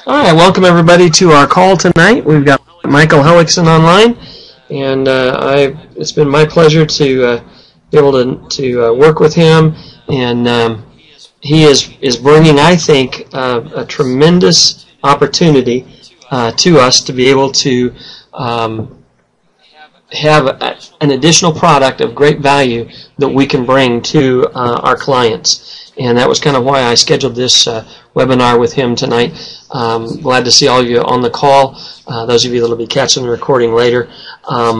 All right, welcome everybody to our call tonight. We've got Michael Hellickson online, and it's been my pleasure to be able to work with him, and he is bringing, I think, a tremendous opportunity to us to be able to have an additional product of great value that we can bring to our clients. And that was kind of why I scheduled this webinar with him tonight. Glad to see all of you on the call. Those of you that will be catching the recording later.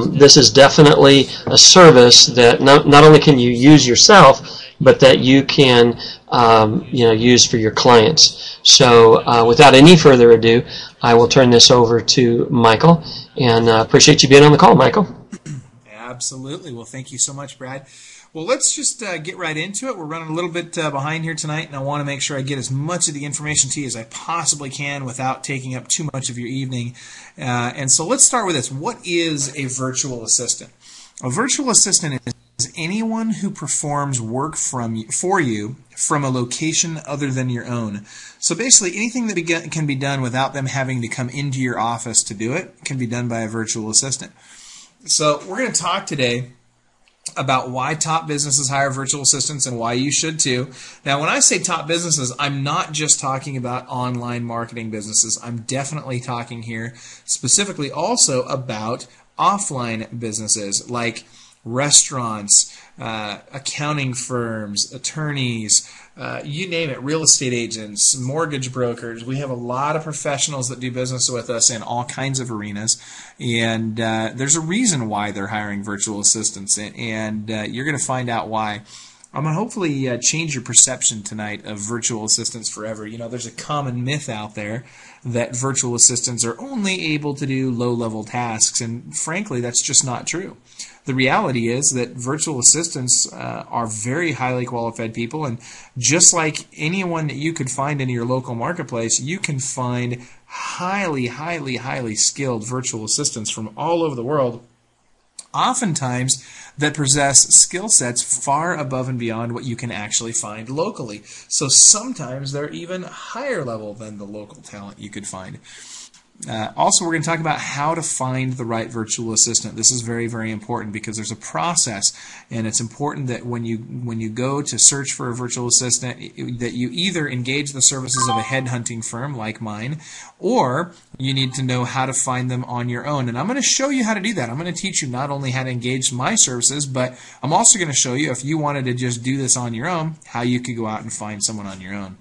This is definitely a service that not only can you use yourself, but that you can use for your clients. So without any further ado, I will turn this over to Michael, and appreciate you being on the call, Michael. Absolutely. Well, thank you so much, Brad. Well, let's just get right into it. We're running a little bit behind here tonight, and I want to make sure I get as much of the information to you as I possibly can without taking up too much of your evening. And so let's start with this. What is a virtual assistant? A virtual assistant is anyone who performs work for you from a location other than your own. So basically, anything that can be done without them having to come into your office to do it can be done by a virtual assistant. So we're going to talk today about why top businesses hire virtual assistants and why you should too. Now, when I say top businesses, I'm not just talking about online marketing businesses. I'm definitely talking here specifically also about offline businesses like restaurants, accounting firms, attorneys, you name it, real estate agents, mortgage brokers. We have a lot of professionals that do business with us in all kinds of arenas, and there's a reason why they're hiring virtual assistants, and you're going to find out why. I'm going to hopefully change your perception tonight of virtual assistants forever. You know, there's a common myth out there that virtual assistants are only able to do low-level tasks, and frankly, that's just not true. The reality is that virtual assistants are very highly qualified people, and just like anyone that you could find in your local marketplace, you can find highly skilled virtual assistants from all over the world, oftentimes that possess skill sets far above and beyond what you can actually find locally. So sometimes they're even higher level than the local talent you could find. Also, we're going to talk about how to find the right virtual assistant. This is very important because there's a process, and it's important that when you go to search for a virtual assistant, that you either engage the services of a headhunting firm like mine, or you need to know how to find them on your own. And I'm going to show you how to do that. I'm going to teach you not only how to engage my services, but I'm also going to show you, if you wanted to just do this on your own, how you could go out and find someone on your own.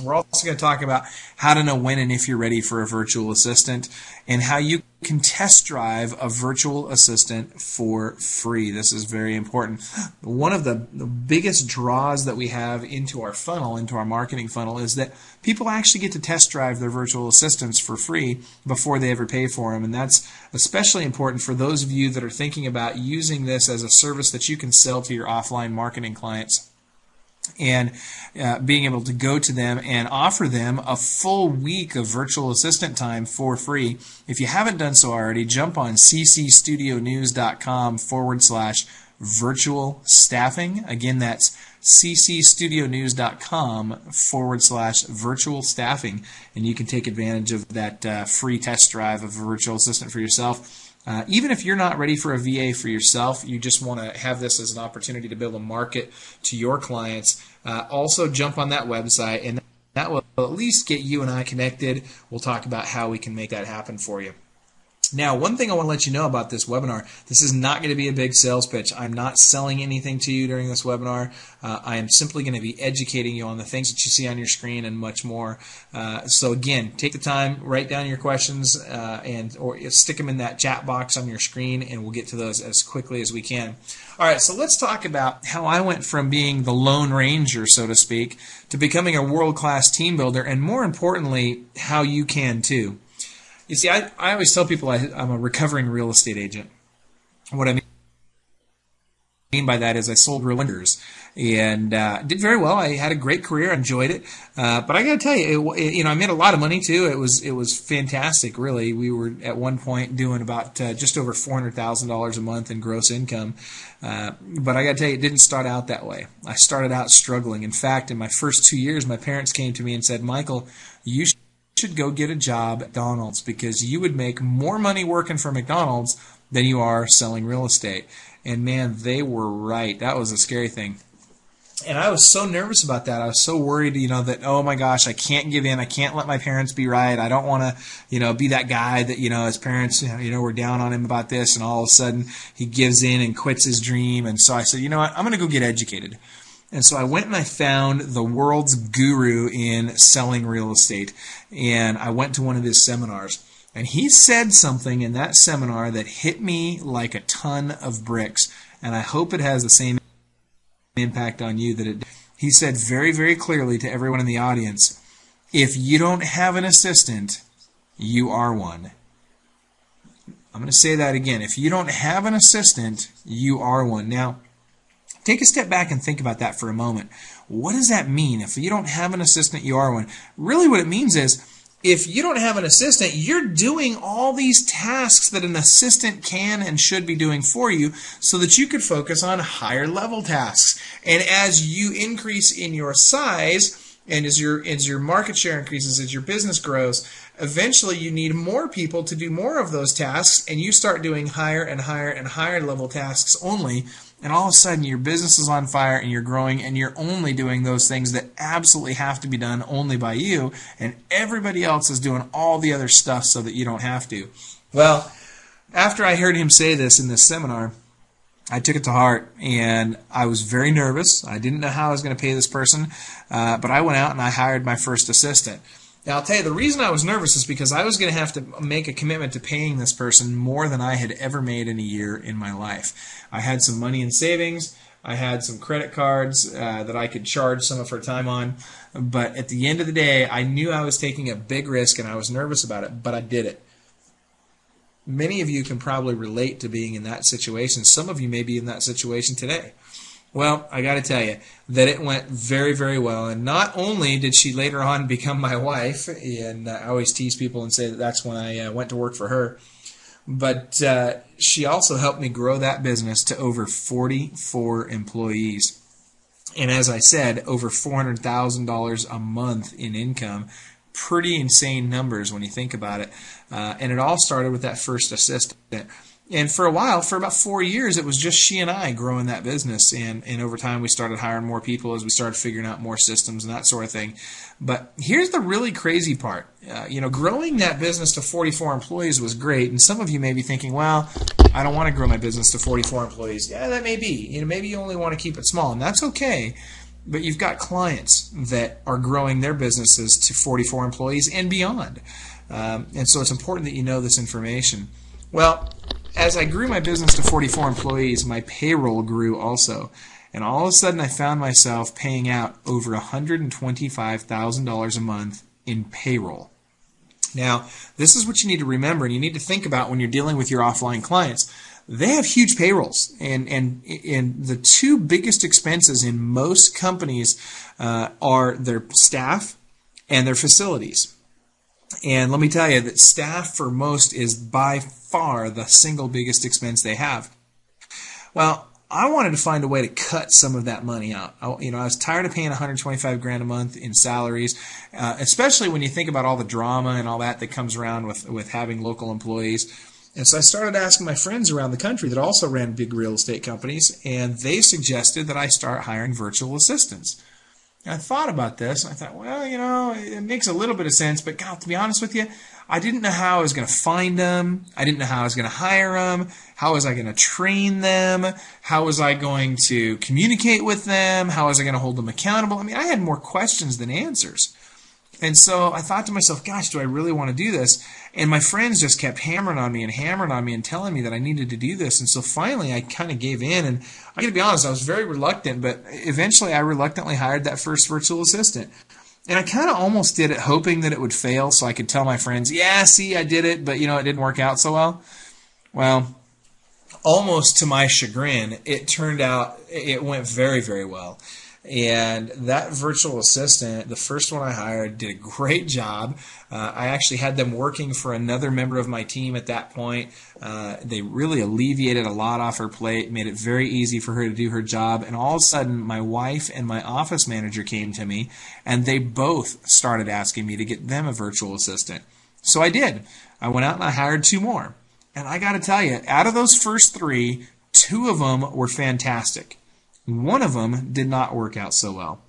We're also going to talk about how to know when and if you're ready for a virtual assistant, and how you can test drive a virtual assistant for free. This is very important. One of the biggest draws that we have into our funnel, into our marketing funnel, is that people actually get to test drive their virtual assistants for free before they ever pay for them. And that's especially important for those of you that are thinking about using this as a service that you can sell to your offline marketing clients, and being able to go to them and offer them a full week of virtual assistant time for free. If you haven't done so already, jump on ccstudionews.com/virtual staffing. Again, that's ccstudionews.com/virtual staffing, and you can take advantage of that free test drive of a virtual assistant for yourself. Even if you're not ready for a VA for yourself, you just want to have this as an opportunity to be able to market to your clients, also jump on that website, and that will at least get you and I connected. We'll talk about how we can make that happen for you. Now, one thing I want to let you know about this webinar, this is not going to be a big sales pitch. I'm not selling anything to you during this webinar. I am simply going to be educating you on the things that you see on your screen and much more. So again, take the time, write down your questions, or stick them in that chat box on your screen, and we'll get to those as quickly as we can. All right, so let's talk about how I went from being the Lone Ranger, so to speak, to becoming a world-class team builder, and more importantly, how you can too. You see, I always tell people I'm a recovering real estate agent. What I mean by that is I sold real lenders and did very well. I had a great career, enjoyed it, but I got to tell you, I made a lot of money too. It was fantastic, really. We were at one point doing about just over $400,000 a month in gross income, but I got to tell you, it didn't start out that way. I started out struggling. In fact, in my first 2 years, my parents came to me and said, "Michael, you should go get a job at McDonald's because you would make more money working for McDonald's than you are selling real estate. And man, they were right. That was a scary thing. And I was so nervous about that. I was so worried, that, oh my gosh, I can't give in. I can't let my parents be right. I don't want to, be that guy that, his parents, were down on him about this, and all of a sudden he gives in and quits his dream. And so I said, you know what, I'm going to go get educated. And so I went and I found the world's guru in selling real estate. And I went to one of his seminars. And he said something in that seminar that hit me like a ton of bricks. And I hope it has the same impact on you that it did. He said very, very clearly to everyone in the audience, if you don't have an assistant, you are one. I'm going to say that again. If you don't have an assistant, you are one. Now, take a step back and think about that for a moment. What does that mean? If you don't have an assistant, you are one. Really what it means is, if you don't have an assistant, you're doing all these tasks that an assistant can and should be doing for you so that you could focus on higher level tasks. And as you increase in your size, and as your market share increases, as your business grows, eventually you need more people to do more of those tasks, and you start doing higher and higher and higher level tasks only. And all of a sudden your business is on fire and you're growing and you're only doing those things that absolutely have to be done only by you, and everybody else is doing all the other stuff so that you don't have to. Well, after I heard him say this in this seminar, I took it to heart and I was very nervous. I didn't know how I was going to pay this person, but I went out and I hired my first assistant. Now, I'll tell you, the reason I was nervous is because I was going to have to make a commitment to paying this person more than I had ever made in a year in my life. I had some money in savings. I had some credit cards that I could charge some of her time on. But at the end of the day, I knew I was taking a big risk and I was nervous about it, but I did it. Many of you can probably relate to being in that situation. Some of you may be in that situation today. Well, I got to tell you that it went very, very well. And not only did she later on become my wife, and I always tease people and say that that's when I went to work for her, but she also helped me grow that business to over 44 employees. And as I said, over $400,000 a month in income. Pretty insane numbers when you think about it. And it all started with that first assistant. And for a while, for about 4 years, it was just she and I growing that business. And over time, we started hiring more people as we started figuring out more systems and that sort of thing. But here's the really crazy part. Growing that business to 44 employees was great. And some of you may be thinking, well, I don't want to grow my business to 44 employees. Yeah, that may be. Maybe you only want to keep it small, and that's okay. But you've got clients that are growing their businesses to 44 employees and beyond. And so it's important that you know this information. Well, as I grew my business to 44 employees, my payroll grew also. And all of a sudden I found myself paying out over $125,000 a month in payroll. Now, this is what you need to remember and you need to think about when you're dealing with your offline clients. They have huge payrolls, and the two biggest expenses in most companies are their staff and their facilities. And let me tell you that staff for most is by far the single biggest expense they have. Well, I wanted to find a way to cut some of that money out. I was tired of paying $125,000 a month in salaries, especially when you think about all the drama and all that comes around with having local employees. And so I started asking my friends around the country that also ran big real estate companies, and they suggested that I start hiring virtual assistants. And I thought about this, and I thought, well, it makes a little bit of sense, but God, to be honest with you, I didn't know how I was going to find them. I didn't know how I was going to hire them. How was I going to train them? How was I going to communicate with them? How was I going to hold them accountable? I had more questions than answers. And so I thought to myself, gosh, do I really want to do this? And my friends just kept hammering on me and telling me that I needed to do this. And so finally I kind of gave in. And I got to be honest, I was very reluctant, but eventually I reluctantly hired that first virtual assistant. And I kind of almost did it hoping that it would fail so I could tell my friends, yeah, see, I did it, but it didn't work out so well. Well, almost to my chagrin, it turned out it went very, very well. And that virtual assistant, the first one I hired, did a great job. I actually had them working for another member of my team at that point. They really alleviated a lot off her plate, made it very easy for her to do her job. And all of a sudden, my wife and my office manager came to me, and they both started asking me to get them a virtual assistant. So I did. I went out and I hired 2 more. And I got to tell you, out of those first 3, 2 of them were fantastic. One of them did not work out so well.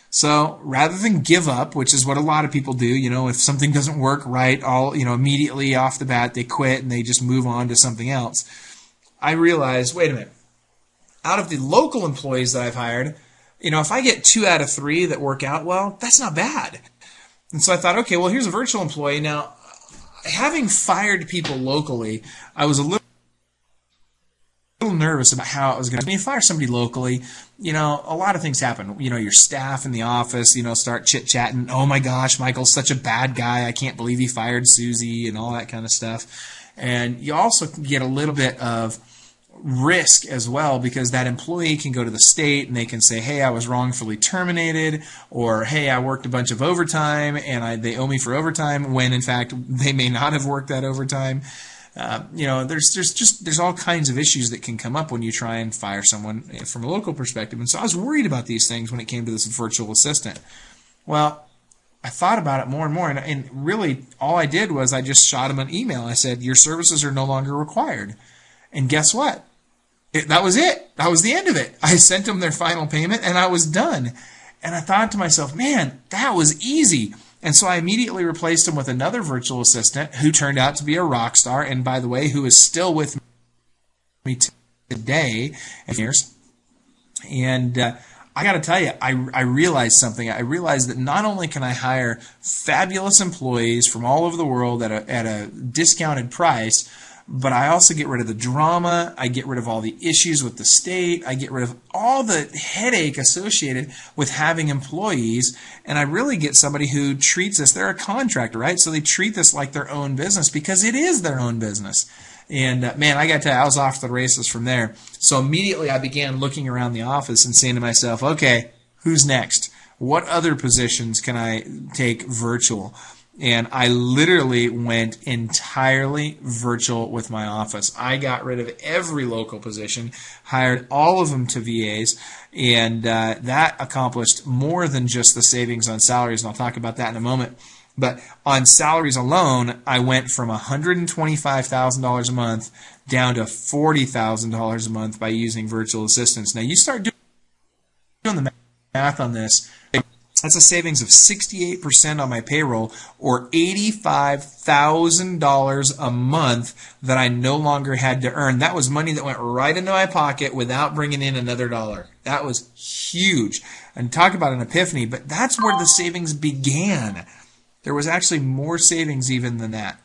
So rather than give up, which is what a lot of people do, if something doesn't work right, immediately off the bat they quit and they just move on to something else. I realized, wait a minute, out of the local employees that I've hired, if I get 2 out of 3 that work out well, that's not bad. And so I thought, okay, well, here's a virtual employee. Now, having fired people locally, I was a little nervous about how it was going to be. When you fire somebody locally, a lot of things happen. Your staff in the office, start chit-chatting. Oh my gosh, Michael's such a bad guy. I can't believe he fired Susie and all that kind of stuff. And you also get a little bit of risk as well, because that employee can go to the state and they can say, hey, I was wrongfully terminated, or hey, I worked a bunch of overtime and they owe me for overtime, when in fact they may not have worked that overtime. There's all kinds of issues that can come up when you try and fire someone from a local perspective. And so I was worried about these things when it came to this virtual assistant. Well, I thought about it more and more, and really all I did was I just shot him an email. I said, your services are no longer required. And guess what? That was it. That was the end of it. I sent them their final payment and I was done. And I thought to myself, man, that was easy. And so I immediately replaced him with another virtual assistant who turned out to be a rock star, and by the way, who is still with me today. And I got to tell you, I realized something. I realized that not only can I hire fabulous employees from all over the world at a discounted price, but I also get rid of the drama. I get rid of all the issues with the state. I get rid of all the headache associated with having employees. And I really get somebody who treats us, they're a contractor, right? So they treat this like their own business, because it is their own business. And man, I got to tell you, I was off to the races from there. So immediately I began looking around the office and saying to myself, okay, who's next? What other positions can I take virtual? And I literally went entirely virtual with my office. I got rid of every local position, hired all of them to VAs, and that accomplished more than just the savings on salaries, and I'll talk about that in a moment. But on salaries alone, I went from $125,000 a month down to $40,000 a month by using virtual assistants. Now, you start doing the math on this. That's a savings of 68% on my payroll, or $85,000 a month that I no longer had to earn. That was money that went right into my pocket without bringing in another dollar. That was huge. And talk about an epiphany, but that's where the savings began. There was actually more savings even than that.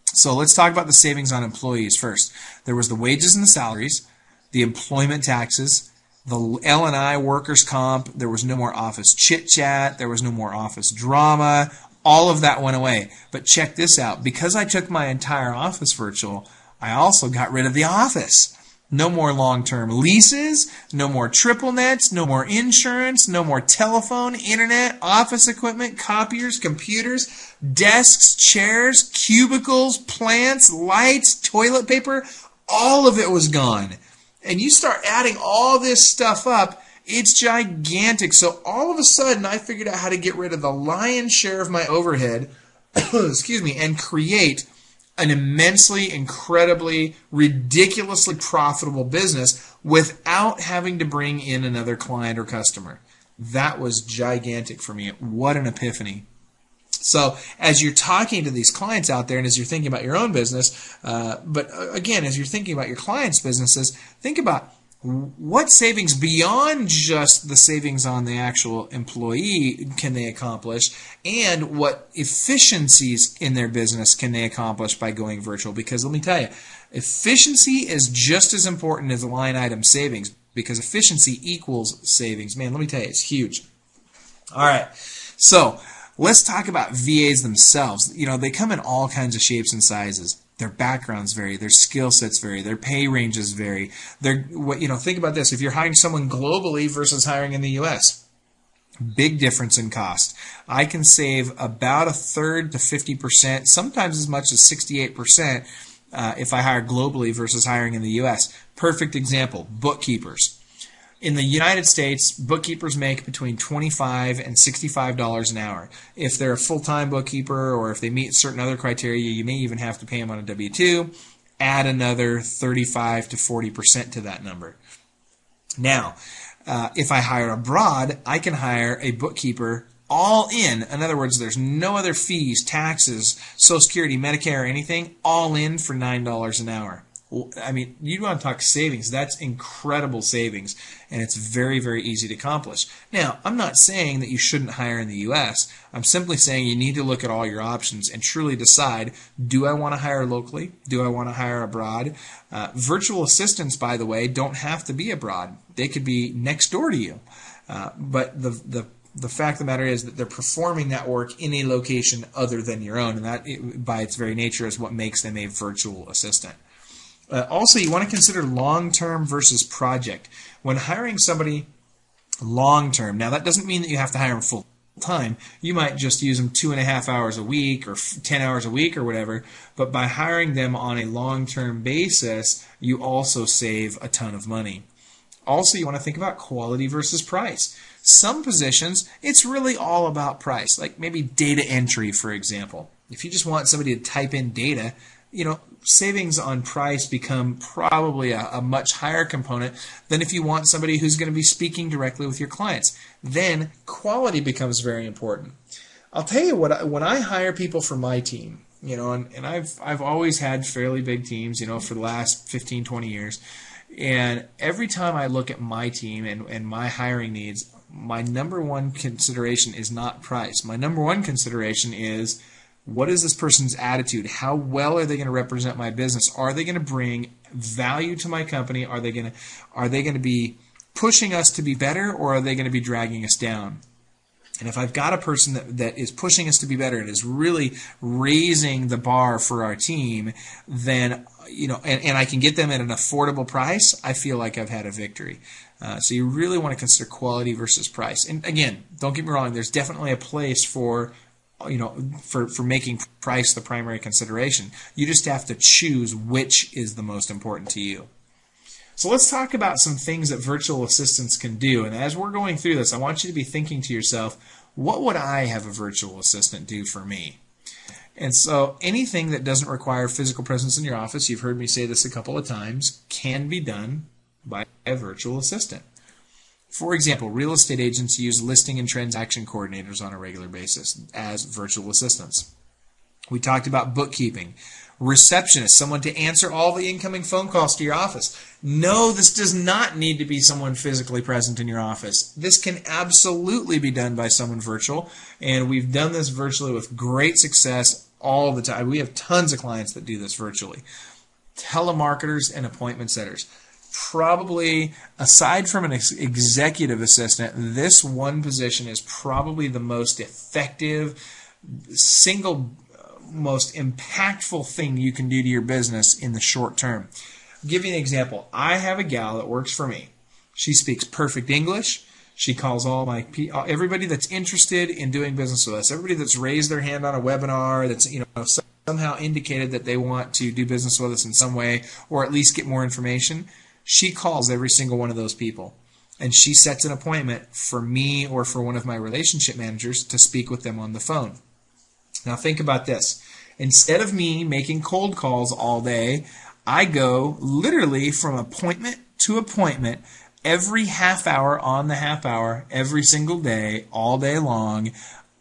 So let's talk about the savings on employees first. There was the wages and the salaries, the employment taxes, the L&I workers' comp. There was no more office chit-chat. There was no more office drama. All of that went away. But check this out. Because I took my entire office virtual, I also got rid of the office. No more long-term leases, no more triple nets, no more insurance, no more telephone, internet, office equipment, copiers, computers, desks, chairs, cubicles, plants, lights, toilet paper. All of it was gone. And you start adding all this stuff up, it's gigantic. So all of a sudden, I figured out how to get rid of the lion's share of my overhead, excuse me, and create an immensely, incredibly, ridiculously profitable business without having to bring in another client or customer. That was gigantic for me. What an epiphany. So as you're talking to these clients out there, and as you're thinking about your own business, but again, as you're thinking about your clients' businesses, think about what savings beyond just the savings on the actual employee can they accomplish, and what efficiencies in their business can they accomplish by going virtual. Because let me tell you, efficiency is just as important as line item savings, because efficiency equals savings. Man, let me tell you, it's huge. All right, so let's talk about VAs themselves. You know, they come in all kinds of shapes and sizes. Their backgrounds vary, their skill sets vary, their pay ranges vary. Think about this. If you're hiring someone globally versus hiring in the U.S., big difference in cost. I can save about a third to 50%, sometimes as much as 68% if I hire globally versus hiring in the U.S. Perfect example, bookkeepers. In the United States, bookkeepers make between $25 and $65 an hour. If they're a full-time bookkeeper or if they meet certain other criteria, you may even have to pay them on a W-2. Add another 35 to 40% to that number. Now, if I hire abroad, I can hire a bookkeeper all in. In other words, there's no other fees, taxes, Social Security, Medicare, or anything, all in for $9 an hour. I mean, you want to talk savings. That's incredible savings, and it's very, very easy to accomplish. Now, I'm not saying that you shouldn't hire in the U.S. I'm simply saying you need to look at all your options and truly decide, do I want to hire locally? Do I want to hire abroad? Virtual assistants, by the way, don't have to be abroad. They could be next door to you. But the fact of the matter is that they're performing that work in a location other than your own, and that, by its very nature, is what makes them a virtual assistant. Also, you want to consider long-term versus project. When hiring somebody long-term, now that doesn't mean that you have to hire them full-time. You might just use them 2.5 hours a week or 10 hours a week or whatever, but by hiring them on a long-term basis, you also save a ton of money. Also, you want to think about quality versus price. Some positions, it's really all about price, like maybe data entry, for example. If you just want somebody to type in data, savings on price become probably a much higher component than if you want somebody who's going to be speaking directly with your clients. Then quality becomes very important. I'll tell you what, when I hire people for my team, and I've always had fairly big teams, for the last 15, 20 years. And every time I look at my team and my hiring needs, my number one consideration is not price. My number one consideration is, what is this person's attitude? How well are they going to represent my business? Are they going to bring value to my company? Are they going to be pushing us to be better, or are they going to be dragging us down? And if I've got a person that is pushing us to be better and is really raising the bar for our team, then and I can get them at an affordable price, I feel like I've had a victory. So you really want to consider quality versus price. And again, don't get me wrong, there's definitely a place for making price the primary consideration. You just have to choose which is the most important to you. So let's talk about some things that virtual assistants can do. And as we're going through this, I want you to be thinking to yourself, what would I have a virtual assistant do for me? And so anything that doesn't require physical presence in your office, you've heard me say this a couple of times, can be done by a virtual assistant. For example, real estate agents use listing and transaction coordinators on a regular basis as virtual assistants. We talked about bookkeeping. Receptionists, someone to answer all the incoming phone calls to your office. No, this does not need to be someone physically present in your office. This can absolutely be done by someone virtual, and we've done this virtually with great success all the time. We have tons of clients that do this virtually. Telemarketers and appointment setters. Probably, aside from an executive assistant, this one position is probably the most effective, single most impactful thing you can do to your business in the short term. I'll give you an example. I have a gal that works for me. She speaks perfect English. She calls everybody that's interested in doing business with us, everybody that's raised their hand on a webinar, that's somehow indicated that they want to do business with us in some way, or at least get more information. She calls every single one of those people, and she sets an appointment for me or for one of my relationship managers to speak with them on the phone. Now think about this. Instead of me making cold calls all day, I go literally from appointment to appointment every half hour on the half hour, every single day, all day long,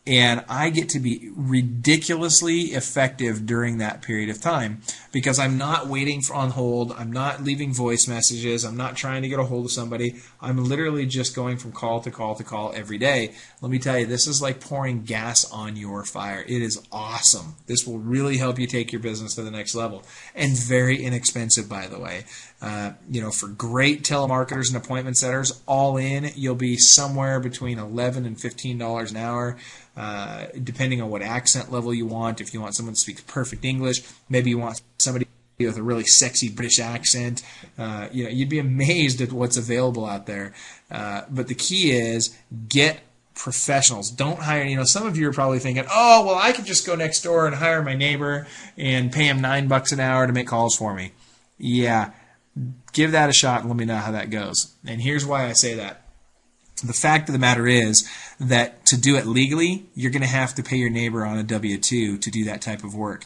and I get to be ridiculously effective during that period of time because I'm not waiting on hold. I'm not leaving voice messages. I'm not trying to get a hold of somebody. I'm literally just going from call to call to call every day. Let me tell you, this is like pouring gas on your fire. It is awesome. This will really help you take your business to the next level. And very inexpensive, by the way. For great telemarketers and appointment setters, all in, you'll be somewhere between $11 and $15 an hour, depending on what accent level you want. If you want someone to speak perfect English, maybe you want somebody with a really sexy British accent. You'd be amazed at what's available out there. But the key is get professionals. Don't hire, some of you are probably thinking, oh, well, I could just go next door and hire my neighbor and pay him $9 an hour to make calls for me. Yeah, give that a shot and let me know how that goes. And here's why I say that. The fact of the matter is that to do it legally, you're going to have to pay your neighbor on a W-2 to do that type of work,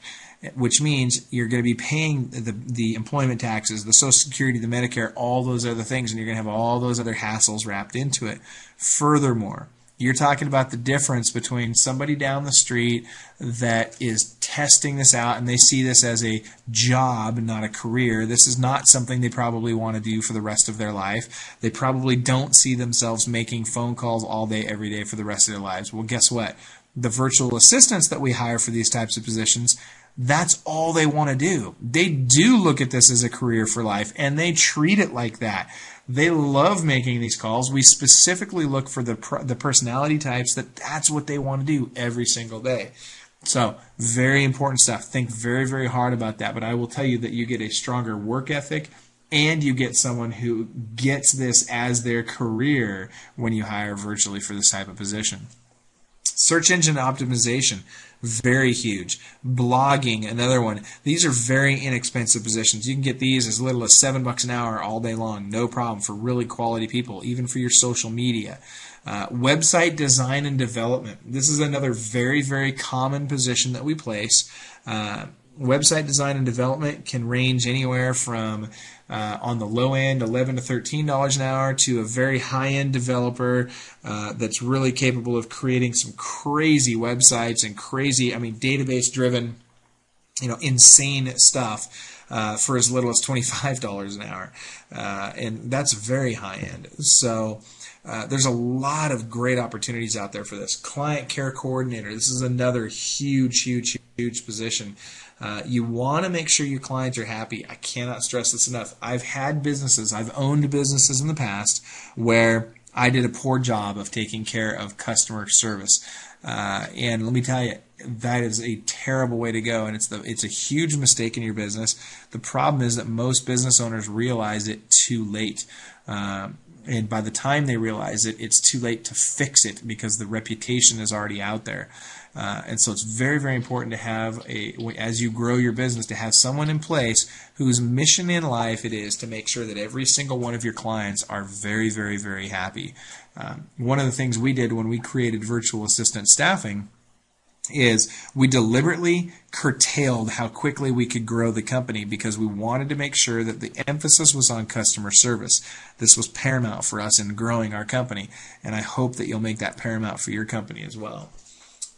which means you're going to be paying the employment taxes, the Social Security, the Medicare, all those other things, and you're going to have all those other hassles wrapped into it. Furthermore, you're talking about the difference between somebody down the street that is testing this out and they see this as a job, not a career. This is not something they probably want to do for the rest of their life. They probably don't see themselves making phone calls all day, every day for the rest of their lives. Well, guess what? The virtual assistants that we hire for these types of positions, that's all they want to do. They do look at this as a career for life, and they treat it like that. They love making these calls. We specifically look for the personality types that's what they want to do every single day. So, very important stuff. Think very, very hard about that. But I will tell you that you get a stronger work ethic, and you get someone who gets this as their career when you hire virtually for this type of position. Search engine optimization, very huge. Blogging, another one. These are very inexpensive positions. You can get these as little as $7 an hour all day long, no problem, for really quality people, even for your social media. Website design and development. This is another very, very common position that we place. Website design and development can range anywhere from on the low end, $11 to $13 an hour, to a very high-end developer that's really capable of creating some crazy websites and crazy, database-driven, insane stuff for as little as $25 an hour, and that's very high-end. So there's a lot of great opportunities out there for this. Client care coordinator. This is another huge, huge, huge position. You want to make sure your clients are happy. I cannot stress this enough. I've owned businesses in the past where I did a poor job of taking care of customer service. And let me tell you, that is a terrible way to go, and it's a huge mistake in your business. The problem is that most business owners realize it too late. And by the time they realize it, it's too late to fix it because the reputation is already out there. And so it's very, very important to have, as you grow your business, to have someone in place whose mission in life it is to make sure that every single one of your clients are very, very, very happy. One of the things we did when we created virtual assistant staffing is we deliberately curtailed how quickly we could grow the company because we wanted to make sure that the emphasis was on customer service. This was paramount for us in growing our company, and I hope that you'll make that paramount for your company as well.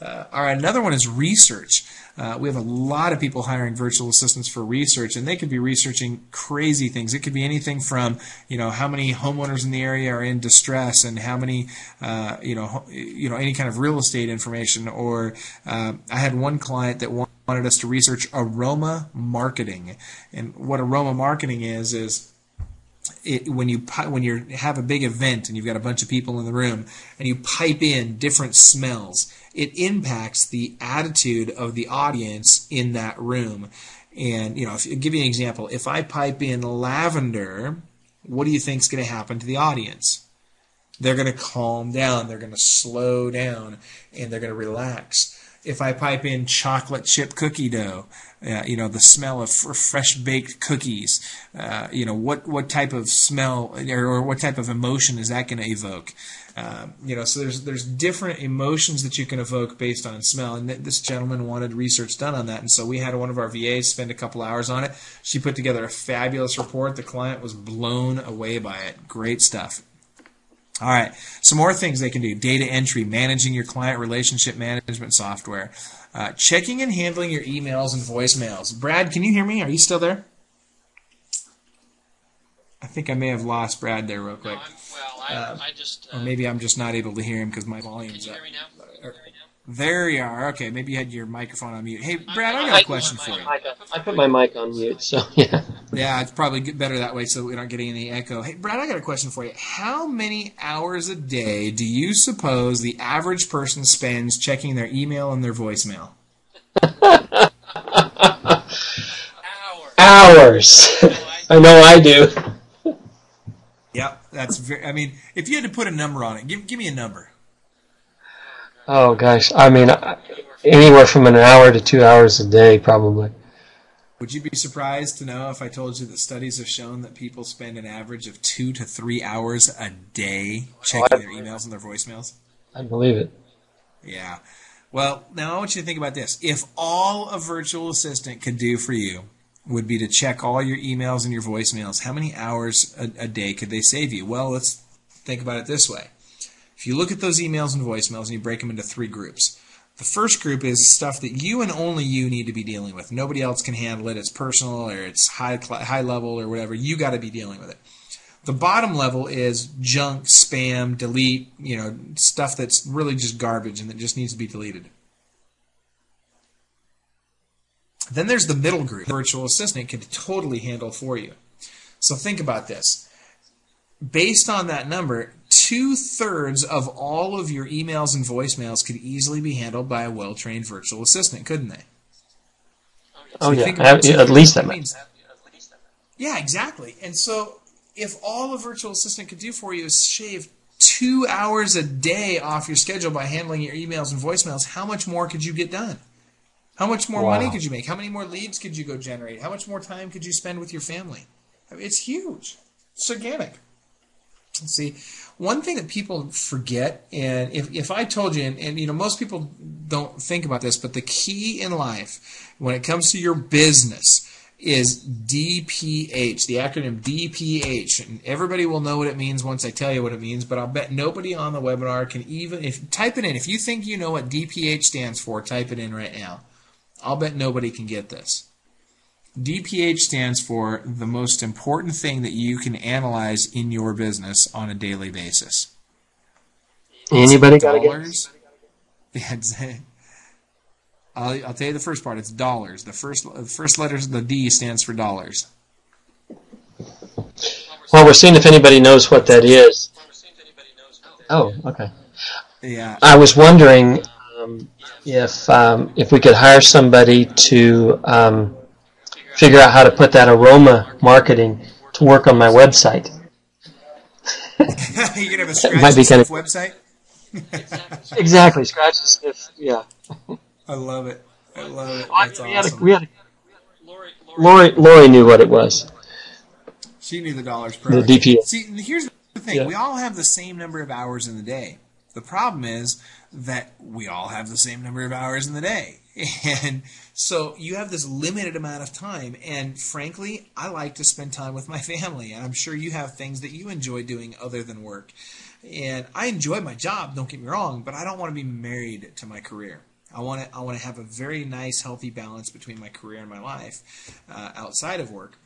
All right, another one is research. We have a lot of people hiring virtual assistants for research, and they could be researching crazy things. It could be anything from, how many homeowners in the area are in distress, and how many, any kind of real estate information. Or I had one client that wanted us to research aroma marketing, and what aroma marketing is. When you have a big event and you've got a bunch of people in the room and you pipe in different smells, it impacts the attitude of the audience in that room. And if I'll give you an example, if I pipe in lavender, what do you think is going to happen to the audience? They're going to calm down, they're going to slow down, and they're going to relax. If I pipe in chocolate chip cookie dough, the smell of fresh baked cookies, what type of smell or what type of emotion is that going to evoke? So there's different emotions that you can evoke based on smell, and this gentleman wanted research done on that, and so we had one of our VAs spend a couple hours on it. She put together a fabulous report. The client was blown away by it. Great stuff. All right, some more things they can do. Data entry, managing your client relationship management software, checking and handling your emails and voicemails. Brad, can you hear me? Are you still there? I think I may have lost Brad there real quick. No, I just... or maybe I'm just not able to hear him because my volume's up. Can you hear me now? There you are. Okay, maybe you had your microphone on mute. Hey, Brad, I got a question for you. I put my mic on mute, so yeah. Yeah, it's probably better that way so we're not getting any echo. Hey, Brad, I got a question for you. How many hours a day do you suppose the average person spends checking their email and their voicemail? Hours. I know I do. Yep, that's very. I mean, if you had to put a number on it, give me a number. Oh gosh, I mean, anywhere from an hour to 2 hours a day, probably. Would you be surprised to know if I told you that studies have shown that people spend an average of 2 to 3 hours a day checking their emails and their voicemails? I believe it. Yeah. Well, now I want you to think about this. If all a virtual assistant could do for you would be to check all your emails and your voicemails, how many hours a day could they save you? Well, let's think about it this way. If you look at those emails and voicemails and you break them into 3 groups, the first group is stuff that you and only you need to be dealing with. Nobody else can handle it. It's personal or it's high level or whatever. You got to be dealing with it. The bottom level is junk, spam, delete, stuff that's really just garbage and that just needs to be deleted. Then there's the middle group. Virtual assistant can totally handle for you. So think about this. Based on that number, 2/3 of all of your emails and voicemails could easily be handled by a well-trained virtual assistant, couldn't they? Oh, yeah. At least that much. Yeah, exactly. And so if all a virtual assistant could do for you is shave 2 hours a day off your schedule by handling your emails and voicemails, how much more could you get done? How much more money could you make? How many more leads could you go generate? How much more time could you spend with your family? I mean, it's huge. It's gigantic. See, one thing that people forget, and if I told you, and most people don't think about this, but the key in life when it comes to your business is DPH, the acronym DPH, and everybody will know what it means once I tell you what it means, but I'll bet nobody on the webinar can even, type it in. If you think you know what DPH stands for, type it in right now. I'll bet nobody can get this. DPH stands for the most important thing that you can analyze in your business on a daily basis. Anybody got to guess? I'll tell you the first part. It's dollars. The first letters of the D stands for dollars. Well, we're seeing if anybody knows what that is. Oh, okay. Yeah. I was wondering if we could hire somebody to figure out how to put that aroma marketing to work on my website. You're going to have a scratch and sniff website? Exactly, scratch and sniff, yeah. I love it. I love it. That's awesome. Lori knew what it was. She knew the dollars per hour. The DPH. See, here's the thing. Yeah. We all have the same number of hours in the day. The problem is that we all have the same number of hours in the day. And so you have this limited amount of time. And frankly, I like to spend time with my family. And I'm sure you have things that you enjoy doing other than work. And I enjoy my job, don't get me wrong, but I don't want to be married to my career. I want to have a very nice, healthy balance between my career and my life outside of work.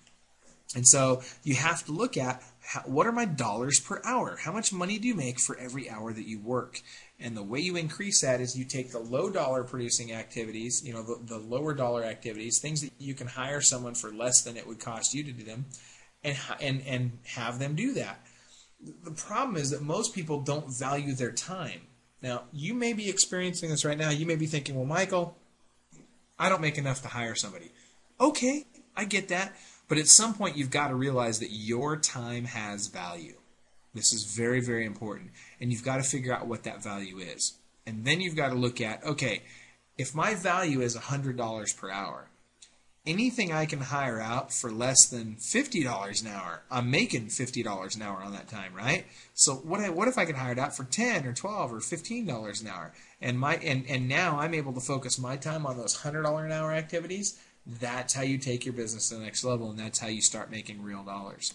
And so you have to look at what are my dollars per hour? How much money do you make for every hour that you work? And the way you increase that is you take the low dollar producing activities, the lower dollar activities, things that you can hire someone for less than it would cost you to do them, and have them do that. The problem is that most people don't value their time. Now, you may be experiencing this right now. You may be thinking, well, Michael, I don't make enough to hire somebody. Okay, I get that. But at some point, you've got to realize that your time has value. This is very, very important. And you've got to figure out what that value is. And then you've got to look at, okay, if my value is $100 per hour, anything I can hire out for less than $50 an hour, I'm making $50 an hour on that time, right? So what if I can hire it out for $10 or $12 or $15 an hour? And now I'm able to focus my time on those $100 an hour activities. That's how you take your business to the next level, and that's how you start making real dollars.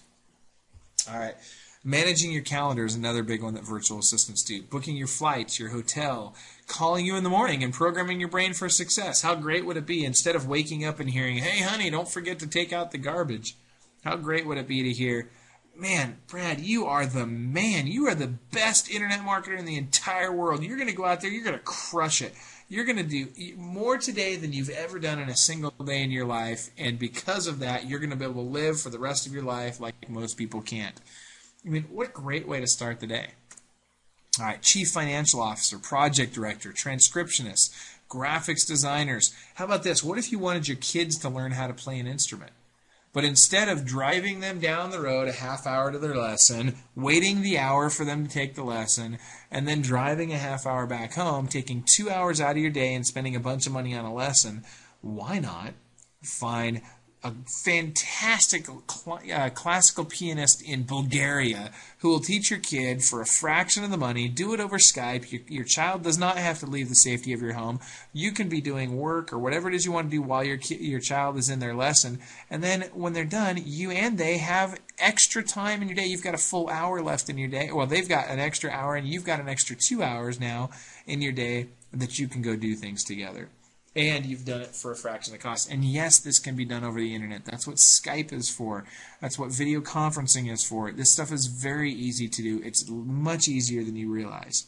All right. Managing your calendar is another big one that virtual assistants do. Booking your flights, your hotel, calling you in the morning and programming your brain for success. How great would it be, instead of waking up and hearing, hey, honey, don't forget to take out the garbage. How great would it be to hear, man, Brad, you are the man. You are the best internet marketer in the entire world. You're going to go out there. You're going to crush it. You're going to do more today than you've ever done in a single day in your life. And because of that, you're going to be able to live for the rest of your life like most people can't. I mean, what a great way to start the day. All right, Chief Financial Officer, Project Director, Transcriptionist, Graphics Designers. How about this? What if you wanted your kids to learn how to play an instrument? But instead of driving them down the road a half hour to their lesson, waiting the hour for them to take the lesson, and then driving a half hour back home, taking 2 hours out of your day and spending a bunch of money on a lesson, why not find a fantastic classical pianist in Bulgaria who will teach your kid for a fraction of the money, do it over Skype. Your child does not have to leave the safety of your home. You can be doing work or whatever it is you want to do while your child is in their lesson. And then when they're done, you and they have extra time in your day. You've got a full hour left in your day. Well, they've got an extra hour, and you've got an extra 2 hours now in your day that you can go do things together. And you've done it for a fraction of the cost. And yes, this can be done over the internet. That's what Skype is for. That's what video conferencing is for. This stuff is very easy to do. It's much easier than you realize.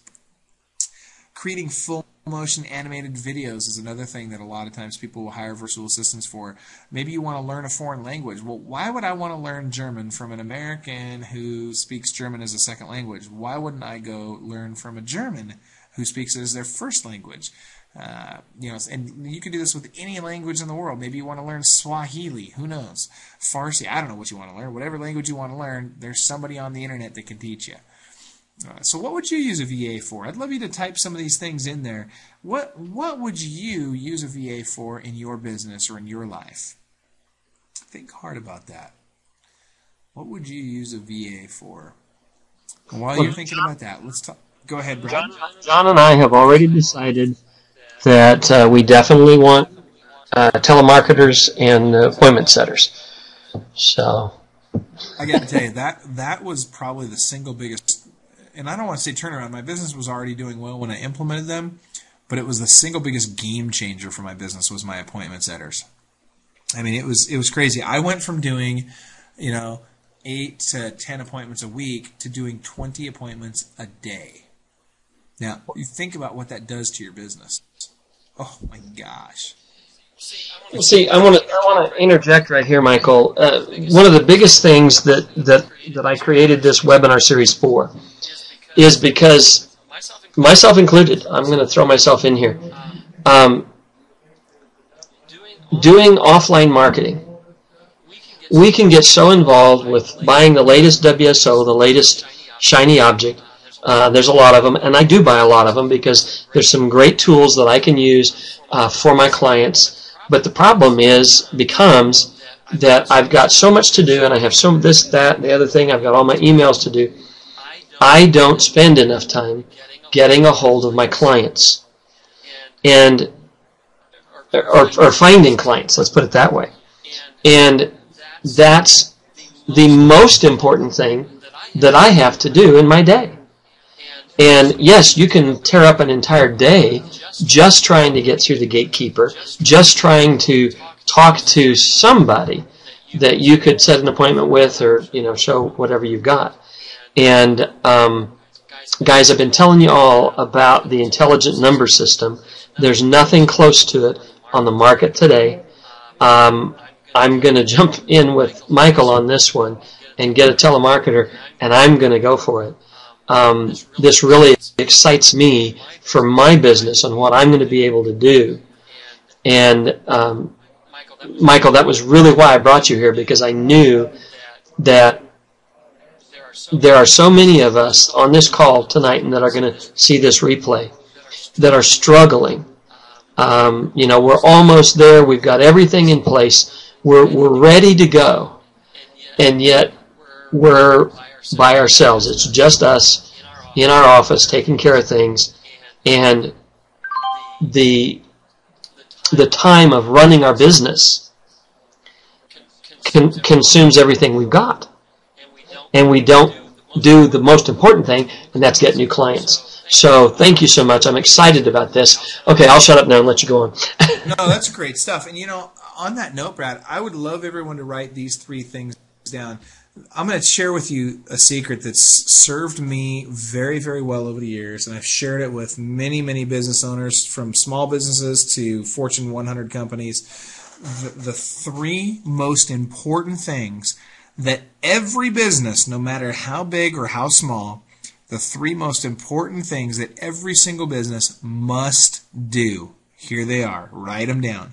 Creating full motion animated videos is another thing that a lot of times people will hire virtual assistants for. Maybe you want to learn a foreign language. Well, why would I want to learn German from an American who speaks German as a second language? Why wouldn't I go learn from a German who speaks it as their first language? And you can do this with any language in the world. Maybe you want to learn Swahili. Who knows? Farsi. I don't know what you want to learn. Whatever language you want to learn, there's somebody on the internet that can teach you. So what would you use a VA for? I'd love you to type some of these things in there. What would you use a VA for in your business or in your life? Think hard about that. What would you use a VA for? And while you're thinking about that, let's talk. Go ahead, Brad. John and I have already decided that we definitely want telemarketers and appointment setters. So I got to tell you, that was probably the single biggest, and I don't want to say turnaround. My business was already doing well when I implemented them, but it was the single biggest game changer for my business was my appointment setters. I mean, it was crazy. I went from doing, 8 to 10 appointments a week to doing 20 appointments a day. Now, you think about what that does to your business. Oh my gosh! See, I want to interject right here, Michael. One of the biggest things that I created this webinar series for is because, myself included, I'm going to throw myself in here. Doing offline marketing, we can get so involved with buying the latest WSO, the latest shiny object. There's a lot of them, and I do buy a lot of them because there's some great tools that I can use for my clients. But the problem becomes that I've got so much to do, and I have so this, that, and the other thing. I've got all my emails to do. I don't spend enough time getting a hold of my clients and or finding clients. Let's put it that way. And that's the most important thing that I have to do in my day. And yes, you can tear up an entire day just trying to get through the gatekeeper, just trying to talk to somebody that you could set an appointment with or, show whatever you've got. And guys, I've been telling you all about the intelligent number system. There's nothing close to it on the market today. I'm going to jump in with Michael on this one and get a telemarketer, and I'm going to go for it. This really excites me for my business and what I'm going to be able to do. And Michael, that was really why I brought you here, because I knew that there are so many of us on this call tonight and that are going to see this replay that are struggling. We're almost there. We've got everything in place. We're ready to go, and yet we're by ourselves. It's just us in our office taking care of things, and the time of running our business consumes everything we've got, and we don't do the most important thing, and that's get new clients. So thank you so much. I'm excited about this. Okay, I'll shut up now and let you go on. No, that's great stuff. And on that note, Brad, I would love everyone to write these 3 things down. I'm going to share with you a secret that's served me very, very well over the years, and I've shared it with many, many business owners, from small businesses to Fortune 100 companies. The three most important things that every business, no matter how big or how small, the three most important things that every single business must do. Here they are. Write them down.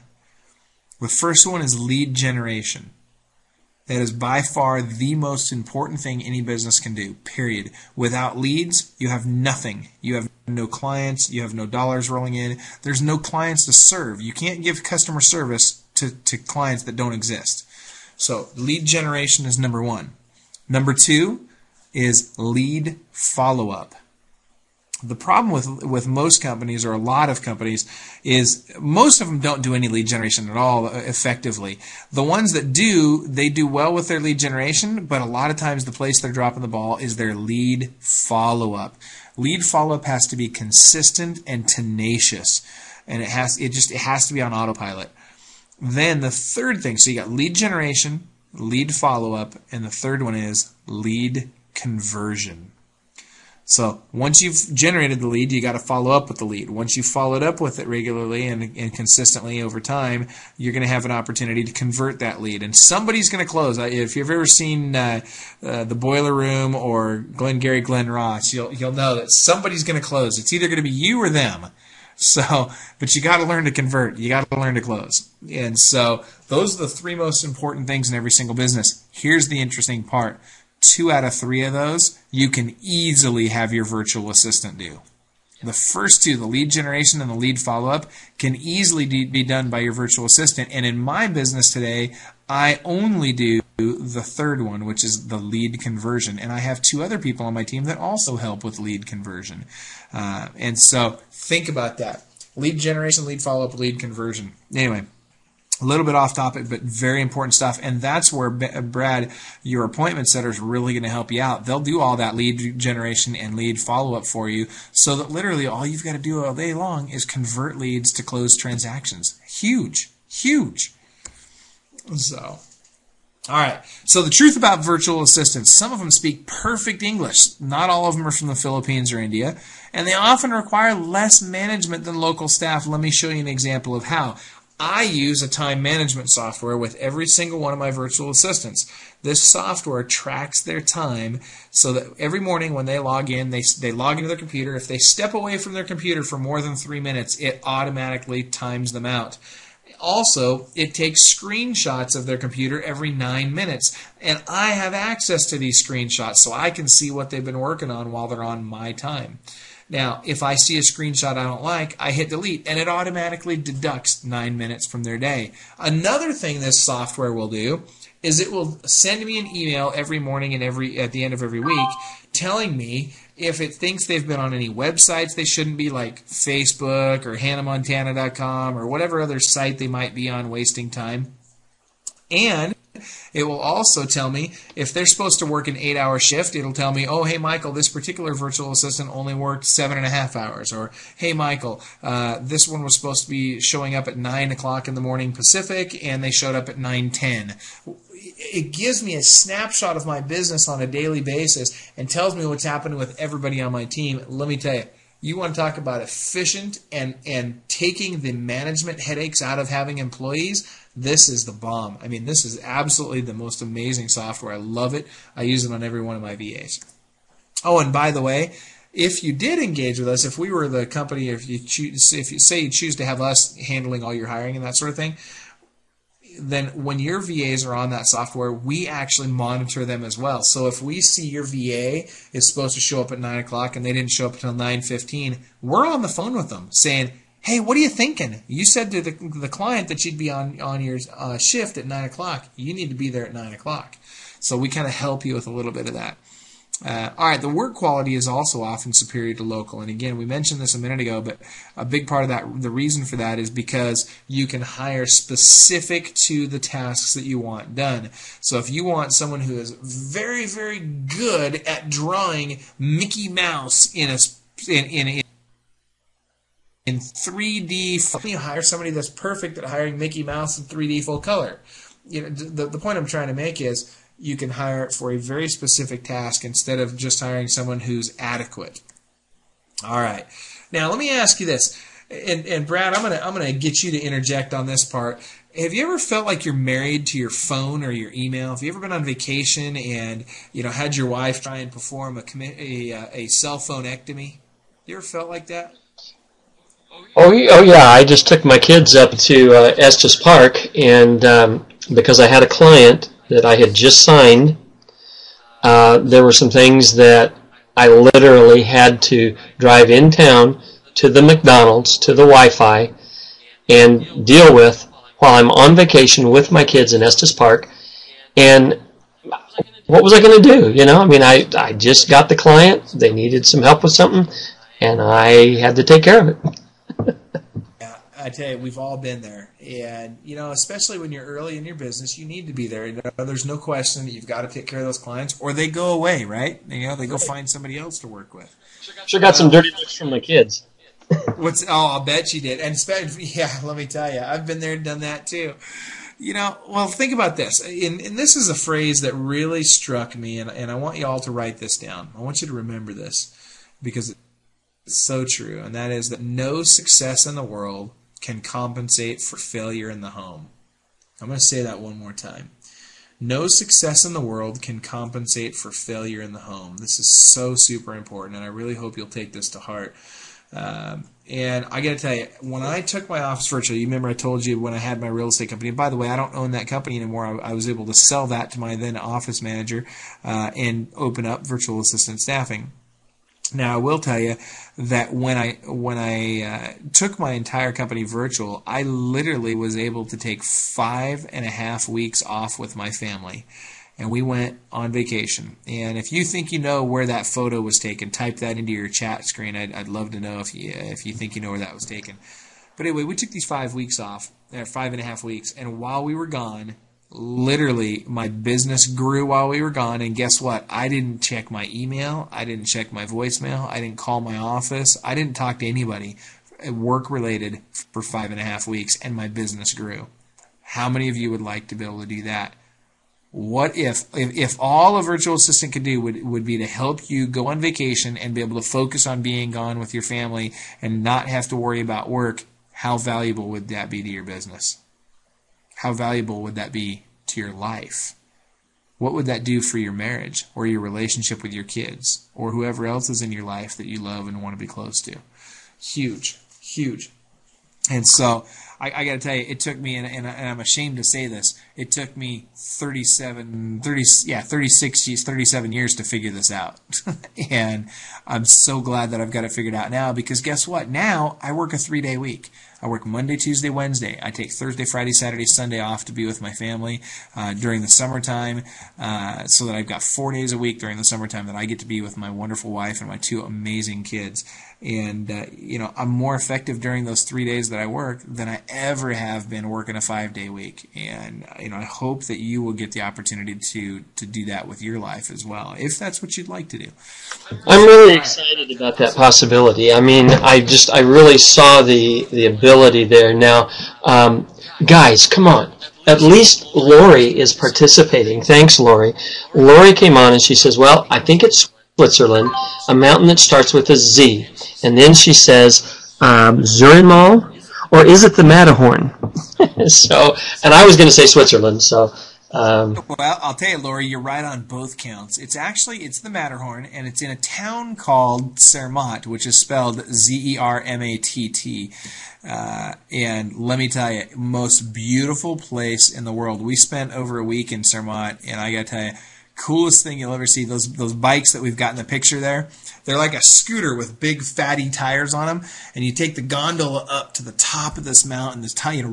The first one is lead generation. That is by far the most important thing any business can do, period. Without leads, you have nothing. You have no clients. You have no dollars rolling in. There's no clients to serve. You can't give customer service to clients that don't exist. So lead generation is number one. Number two is lead follow-up. The problem with most companies, or a lot of companies, is most of them don't do any lead generation at all effectively. The ones that do, they do well with their lead generation, but a lot of times the place they're dropping the ball is their lead follow-up. Lead follow-up has to be consistent and tenacious, and it has to be on autopilot. Then the third thing, so you got lead generation, lead follow-up, and the third one is lead conversion. So once you've generated the lead, you got to follow up with the lead. Once you've followed up with it regularly and consistently over time, you're going to have an opportunity to convert that lead. And somebody's going to close. If you've ever seen The Boiler Room or Glenn Ross, you'll know that somebody's going to close. It's either going to be you or them. So, but you got to learn to convert. You got to learn to close. And so those are the three most important things in every single business. Here's the interesting part. 2 out of 3 of those, you can easily have your virtual assistant do. The first two, the lead generation and the lead follow-up, can easily be done by your virtual assistant. And in my business today, I only do the third one, which is the lead conversion. And I have 2 other people on my team that also help with lead conversion. And so think about that. Lead generation, lead follow-up, lead conversion. Anyway. A little bit off topic, but very important stuff. And that's where, Brad, your appointment setter is really going to help you out. They'll do all that lead generation and lead follow-up for you, so that literally all you've got to do all day long is convert leads to close transactions. Huge. Huge. So, all right. So the truth about virtual assistants, some of them speak perfect English. Not all of them are from the Philippines or India. And they often require less management than local staff. Let me show you an example of how. I use a time management software with every single one of my virtual assistants. This software tracks their time so that every morning when they log in, they log into their computer. If they step away from their computer for more than 3 minutes, it automatically times them out. Also, it takes screenshots of their computer every 9 minutes. And I have access to these screenshots so I can see what they've been working on while they're on my time. Now, if I see a screenshot I don't like, I hit delete, and it automatically deducts 9 minutes from their day. Another thing this software will do is it will send me an email every morning and at the end of every week telling me if it thinks they've been on any websites they shouldn't be, like Facebook or HannahMontana.com or whatever other site they might be on wasting time. And it will also tell me if they're supposed to work an 8-hour shift. It'll tell me, oh, hey, Michael, this particular virtual assistant only worked 7.5 hours. Or, hey, Michael, this one was supposed to be showing up at 9 o'clock in the morning Pacific, and they showed up at 9:10. It gives me a snapshot of my business on a daily basis and tells me what's happening with everybody on my team. Let me tell you, you want to talk about efficient and taking the management headaches out of having employees. This is the bomb. I mean, this is absolutely the most amazing software. I love it. I use it on every one of my VAs. Oh, and by the way, if you did engage with us, if we were the company, if you choose to have us handling all your hiring and that sort of thing, then when your VAs are on that software, we actually monitor them as well. So if we see your VA is supposed to show up at 9 o'clock and they didn't show up until 9:15, we're on the phone with them saying, hey, what are you thinking? You said to the client that you'd be on your shift at 9 o'clock. You need to be there at 9 o'clock. So we kind of help you with a little bit of that. All right, the work quality is also often superior to local. And again, we mentioned this a minute ago, but a big part of that, the reason for that is because you can hire specific to the tasks that you want done. So if you want someone who is very, very good at drawing Mickey Mouse in 3D, you hire somebody that's perfect at hiring Mickey Mouse in 3D full color. You know, the point I'm trying to make is, you can hire it for a very specific task instead of just hiring someone who's adequate. All right. Now, let me ask you this. And Brad, I'm gonna get you to interject on this part. Have you ever felt like you're married to your phone or your email? Have you ever been on vacation and had your wife try and perform a cell phone-ectomy? You ever felt like that? Oh yeah, I just took my kids up to Estes Park, and because I had a client that I had just signed, there were some things that I literally had to drive in town to the McDonald's, to the Wi-Fi, and deal with while I'm on vacation with my kids in Estes Park. And what was I going to do? I just got the client. They needed some help with something, and I had to take care of it. Yeah, I tell you, we've all been there. And, especially when you're early in your business, you need to be there. There's no question that you've got to take care of those clients, or they go away, right? They go find somebody else to work with. Sure got some dirty looks from my kids. I'll bet you did. And let me tell you, I've been there and done that too. Well, think about this. And this is a phrase that really struck me, and I want you all to write this down. I want you to remember this because it's so true, and that is that no success in the world can compensate for failure in the home. I'm going to say that one more time. No success in the world can compensate for failure in the home. This is so super important, and I really hope you'll take this to heart. And I got to tell you, when I took my office virtual, you remember I told you when I had my real estate company, and by the way, I don't own that company anymore. I was able to sell that to my then office manager and open up virtual assistant staffing. Now, I will tell you that when I took my entire company virtual, I literally was able to take 5.5 weeks off with my family. And we went on vacation. And if you think you know where that photo was taken, type that into your chat screen. I'd love to know if you think you know where that was taken. But anyway, we took these 5 weeks off, 5.5 weeks, and while we were gone, literally my business grew while we were gone. And guess what? I didn't check my email. I didn't check my voicemail. I didn't call my office. I didn't talk to anybody work-related for 5.5 weeks, and my business grew. How many of you would like to be able to do that? What if all a virtual assistant could do would be to help you go on vacation and be able to focus on being gone with your family and not have to worry about work? How valuable would that be to your business? How valuable would that be to your life? What would that do for your marriage or your relationship with your kids or whoever else is in your life that you love and want to be close to? Huge, huge. And so I got to tell you, it took me, and I'm ashamed to say this, it took me 37 years to figure this out. And I'm so glad that I've got it figured out now, because guess what? Now I work a 3-day week. I work Monday, Tuesday, Wednesday. I take Thursday, Friday, Saturday, Sunday off to be with my family during the summertime, so that I've got 4 days a week during the summertime that I get to be with my wonderful wife and my 2 amazing kids. And I'm more effective during those 3 days that I work than I ever have been working a 5-day week. And I hope that you will get the opportunity to do that with your life as well, if that's what you'd like to do. I'm really excited about that possibility. I mean, I really saw the ability there. Now, guys, come on. At least Lori is participating. Thanks, Lori. Lori came on and she says, well, I think it's Switzerland, a mountain that starts with a Z. And then she says, Zurimal, or is it the Matterhorn? And I was going to say Switzerland, so... Well, I'll tell you, Lori, you're right on both counts. It's the Matterhorn, and it's in a town called Zermatt, which is spelled Z-E-R-M-A-T-T. And let me tell you, most beautiful place in the world. We spent over a week in Zermatt, and I got to tell you, coolest thing you'll ever see, those bikes that we've got in the picture there, they're like a scooter with big fatty tires on them, and you take the gondola up to the top of this mountain,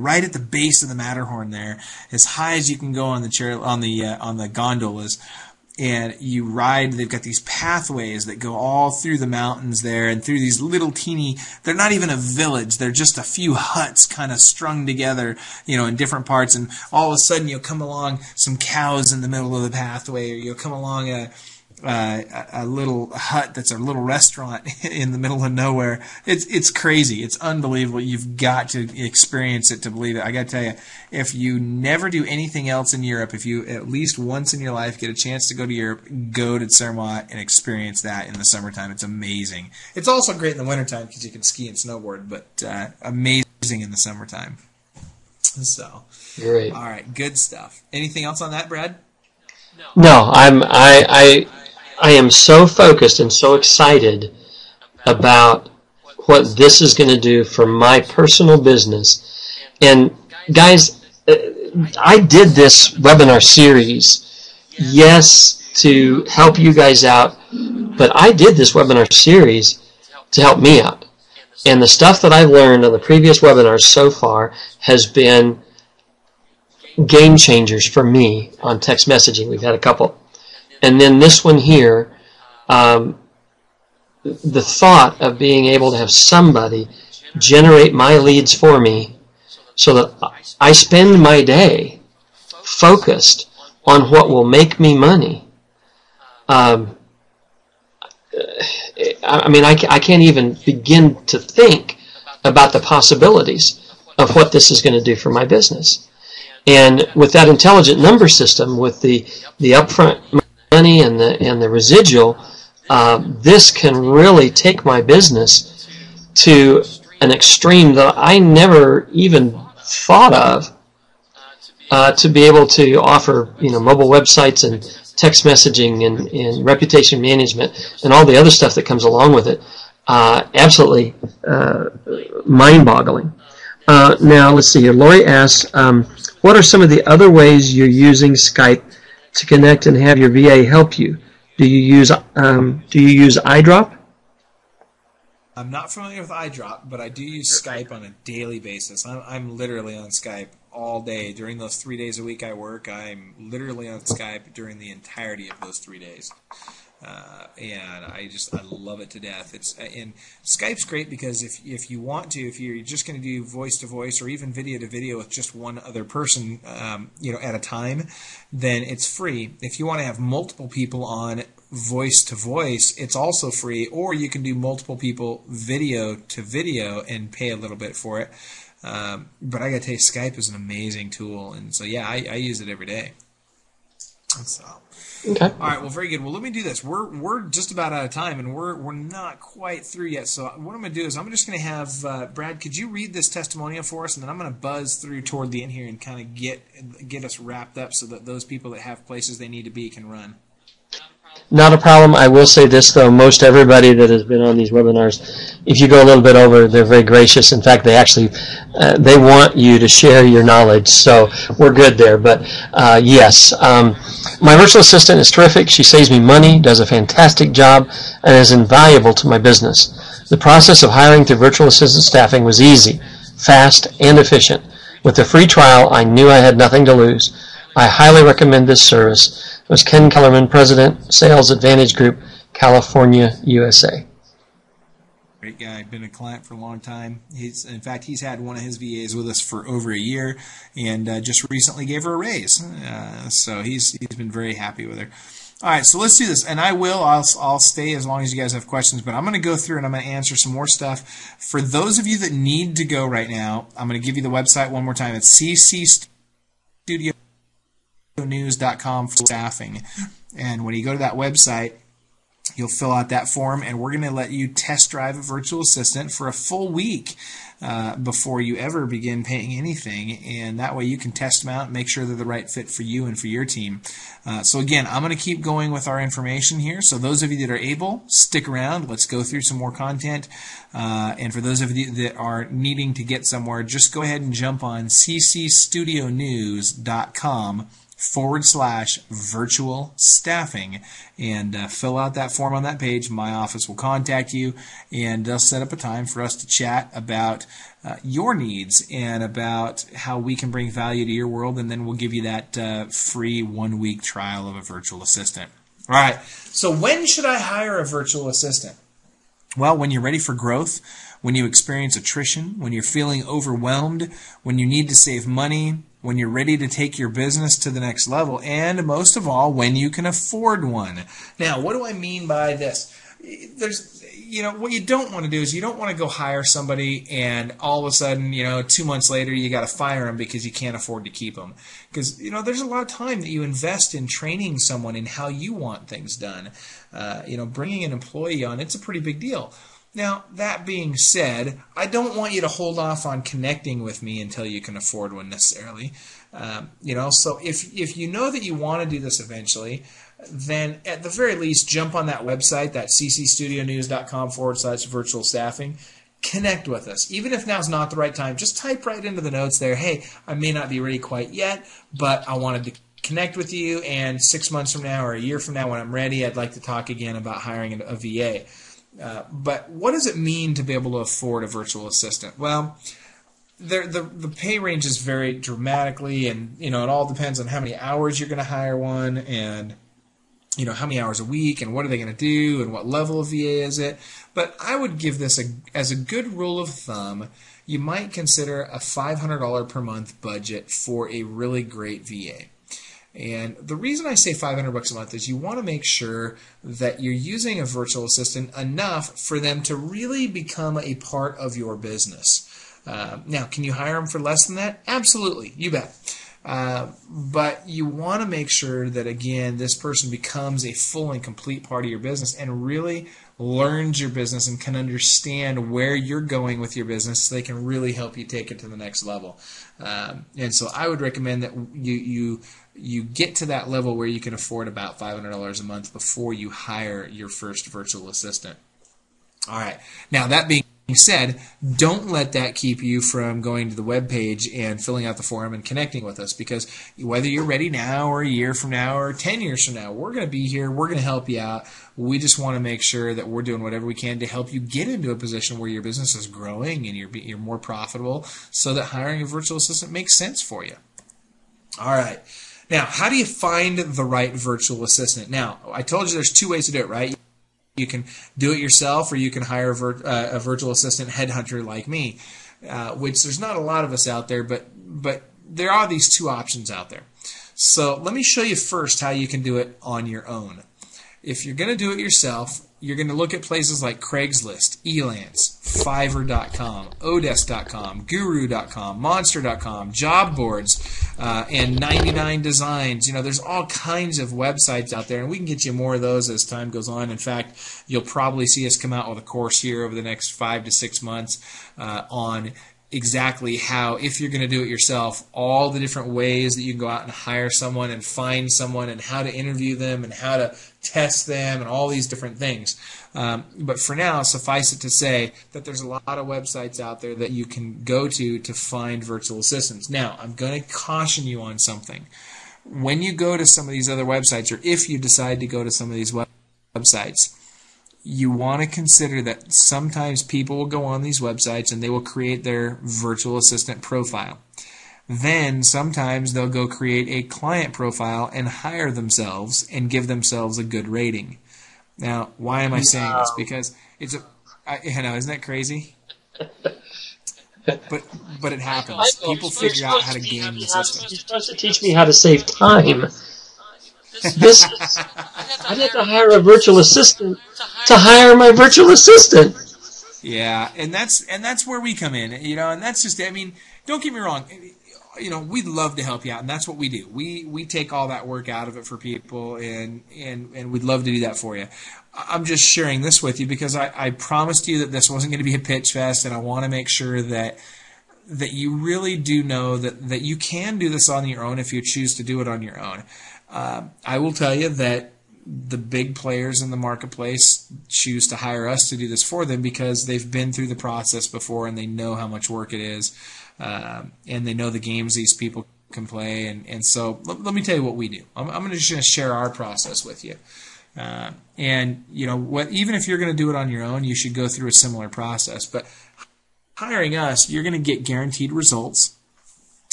right at the base of the Matterhorn there, as high as you can go on the gondolas, and you ride. They've got these pathways that go all through the mountains there, and through these little teeny, they're not even a village, they're just a few huts kind of strung together, in different parts, and all of a sudden you'll come along some cows in the middle of the pathway, or you'll come along a little hut that's a little restaurant in the middle of nowhere. It's crazy. It's unbelievable. You've got to experience it to believe it. I got to tell you, if you never do anything else in Europe, if you at least once in your life get a chance to go to Europe, go to Zermatt and experience that in the summertime. It's amazing. It's also great in the wintertime because you can ski and snowboard, but amazing in the summertime. So, Great. All right, good stuff. Anything else on that, Brad? No, I am so focused and so excited about what this is going to do for my personal business. And guys, I did this webinar series, yes, to help you guys out, but I did this webinar series to help me out. And the stuff that I've learned on the previous webinars so far has been game changers for me on text messaging. We've had a couple. And then this one here, the thought of being able to have somebody generate my leads for me so that I spend my day focused on what will make me money. I mean, I can't even begin to think about the possibilities of what this is going to do for my business. And with that intelligent number system, with the upfront money and the residual, this can really take my business to an extreme that I never even thought of, to be able to offer, mobile websites and text messaging and reputation management and all the other stuff that comes along with it. Absolutely mind-boggling. Now, let's see here. Lori asks, what are some of the other ways you're using Skype to connect and have your VA help you? Do you use iDrop? I'm not familiar with iDrop, but I do use Skype on a daily basis. I'm literally on Skype all day. During those 3 days a week I work, I'm literally on Skype during the entirety of those 3 days. And I love it to death. And Skype's great because if you want to, if you're just going to do voice to voice or even video to video with just one other person, at a time, then it's free. If you want to have multiple people on voice to voice, it's also free. Or you can do multiple people video to video and pay a little bit for it. But I got to tell you, Skype is an amazing tool, and so yeah, I use it every day. So. Okay. All right. Well, very good. Well, let me do this. We're just about out of time, and we're not quite through yet. So what I'm going to do is I'm just going to have Brad. Could you read this testimonial for us, and then I'm going to buzz through toward the end here and kind of get us wrapped up so that those people that have places they need to be can run. Not a problem. I will say this, though. Most everybody that has been on these webinars, if you go a little bit over, they're very gracious. In fact, they actually they want you to share your knowledge, so we're good there. But yes, my virtual assistant is terrific. She saves me money, does a fantastic job, and is invaluable to my business. The process of hiring through virtual assistant staffing was easy, fast, and efficient. With the free trial, I knew I had nothing to lose. I highly recommend this service. It was Ken Kellerman, President, Sales Advantage Group, California, USA. Great guy. Been a client for a long time. He's had one of his VAs with us for over a year, and just recently gave her a raise. So he's been very happy with her. All right, so let's do this, and I'll stay as long as you guys have questions, but I'm going to go through and I'm going to answer some more stuff. For those of you that need to go right now, I'm going to give you the website one more time. It's ccstudionews.com/staffing, and when you go to that website, you'll fill out that form, and we're going to let you test drive a virtual assistant for a full week before you ever begin paying anything, and that way you can test them out and make sure they're the right fit for you and for your team. So again, I'm going to keep going with our information here, so those of you that are able, stick around. Let's go through some more content, and for those of you that are needing to get somewhere, just go ahead and jump on ccstudionews.com/virtual staffing and fill out that form on that page. My office will contact you, and they'll set up a time for us to chat about your needs and about how we can bring value to your world, and then we'll give you that free 1-week trial of a virtual assistant. All right, so when should I hire a virtual assistant? Well, when you're ready for growth, when you experience attrition, when you're feeling overwhelmed, when you need to save money, when you're ready to take your business to the next level, and most of all, when you can afford one. Now, what do I mean by this? What you don't want to do is you don't want to go hire somebody and all of a sudden, 2 months later, you got to fire them because you can't afford to keep them. Because, there's a lot of time that you invest in training someone in how you want things done. Bringing an employee on, it's a pretty big deal. Now, that being said, I don't want you to hold off on connecting with me until you can afford one necessarily. So if you know that you want to do this eventually, then at the very least, jump on that website, that ccstudionews.com/virtual staffing. Connect with us. Even if now's not the right time, just type right into the notes there, hey, I may not be ready quite yet, but I wanted to connect with you, and 6 months from now or a year from now when I'm ready, I'd like to talk again about hiring a VA. But what does it mean to be able to afford a virtual assistant? Well, the pay ranges vary dramatically, and it all depends on how many hours you're going to hire one, and how many hours a week, and what are they going to do, and what level of VA is it. But I would give this as a good rule of thumb, you might consider a $500 per month budget for a really great VA. And the reason I say $500 a month is you want to make sure that you're using a virtual assistant enough for them to really become a part of your business. Now, can you hire them for less than that? Absolutely, you bet. But you want to make sure that, again, this person becomes a full and complete part of your business and really learns your business and can understand where you're going with your business so they can really help you take it to the next level. And so I would recommend that you get to that level where you can afford about $500 a month before you hire your first virtual assistant. All right. Now, that being said, don't let that keep you from going to the webpage and filling out the form and connecting with us, because whether you're ready now or a year from now or 10 years from now, we're going to be here. We're going to help you out. We just want to make sure that we're doing whatever we can to help you get into a position where your business is growing and you're more profitable, so that hiring a virtual assistant makes sense for you. All right. Now, how do you find the right virtual assistant? Now, I told you there's two ways to do it, right? You can do it yourself, or you can hire a virtual assistant headhunter like me, which there's not a lot of us out there, but there are these two options out there. So let me show you first how you can do it on your own. If you're going to do it yourself, you're going to look at places like Craigslist, Elance, Fiverr.com, Odesk.com, Guru.com, Monster.com, job boards, and 99 Designs. There's all kinds of websites out there, and we can get you more of those as time goes on. In fact, you'll probably see us come out with a course here over the next 5 to 6 months on exactly how, if you're going to do it yourself, all the different ways that you can go out and hire someone and find someone, and how to interview them and how to test them and all these different things. But for now, suffice it to say that there's a lot of websites out there that you can go to find virtual assistants. Now, I'm going to caution you on something. When you go to some of these other websites, or if you decide to go to some of these websites, you want to consider that sometimes people will go on these websites and they will create their virtual assistant profile. Then sometimes they'll go create a client profile and hire themselves and give themselves a good rating. Now, why am I saying this? Because isn't that crazy? But it happens. People figure out how to game the system. You're supposed to teach me how to save time. I'd have to hire a virtual assistant to hire my virtual assistant. Yeah, and that's where we come in, and that's just, don't get me wrong, we'd love to help you out, and that's what we do. We take all that work out of it for people, and we'd love to do that for you. I'm just sharing this with you because I promised you that this wasn't going to be a pitch fest, and I want to make sure that you really do know that you can do this on your own if you choose to do it on your own. I will tell you that the big players in the marketplace choose to hire us to do this for them because they've been through the process before and they know how much work it is, and they know the games these people can play. And so let me tell you what we do. I'm just going to share our process with you. And even if you're going to do it on your own, you should go through a similar process. But hiring us, you're going to get guaranteed results.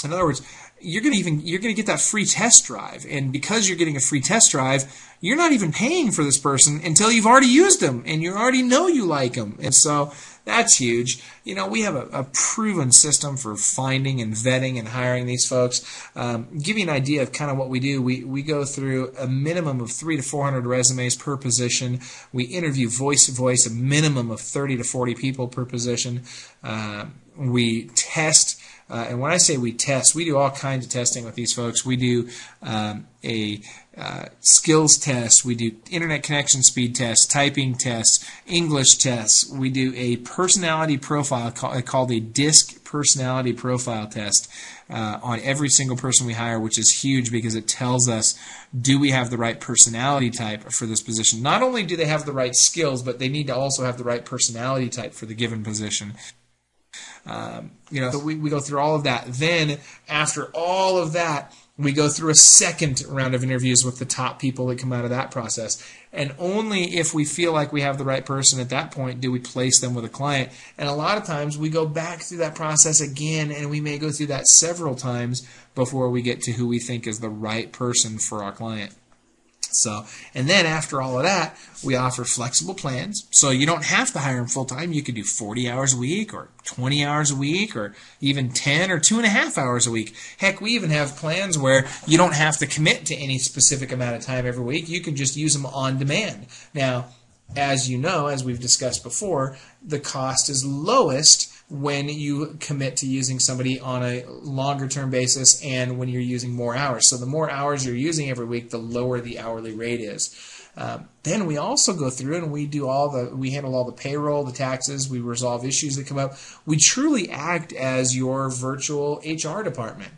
In other words, you're gonna get that free test drive, and because you're getting a free test drive, you're not even paying for this person until you've already used them and you already know you like them. And so that's huge. We have a proven system for finding and vetting and hiring these folks. Give you an idea of kind of what we do. We go through a minimum of 300 to 400 resumes per position. We interview voice to voice, a minimum of 30 to 40 people per position. We test. And when I say we test, we do all kinds of testing with these folks. We do a skills test. We do internet connection speed tests, typing tests, English tests. We do a personality profile called a DISC personality profile test on every single person we hire, which is huge because it tells us, do we have the right personality type for this position? Not only do they have the right skills, but they need to also have the right personality type for the given position. So we go through all of that. Then, after all of that, we go through a second round of interviews with the top people that come out of that process. And only if we feel like we have the right person at that point do we place them with a client. And a lot of times we go back through that process again, and we may go through that several times before we get to who we think is the right person for our client. So, and then after all of that, we offer flexible plans. So you don't have to hire them full time. You could do 40 hours a week or 20 hours a week or even 10 or 2.5 hours a week. Heck, we even have plans where you don't have to commit to any specific amount of time every week. You can just use them on demand. Now, as you know, as we've discussed before, the cost is lowest when you commit to using somebody on a longer term basis and when you're using more hours. So the more hours you're using every week, the lower the hourly rate is. Then we also go through and we handle all the payroll, the taxes, we resolve issues that come up. We truly act as your virtual HR department,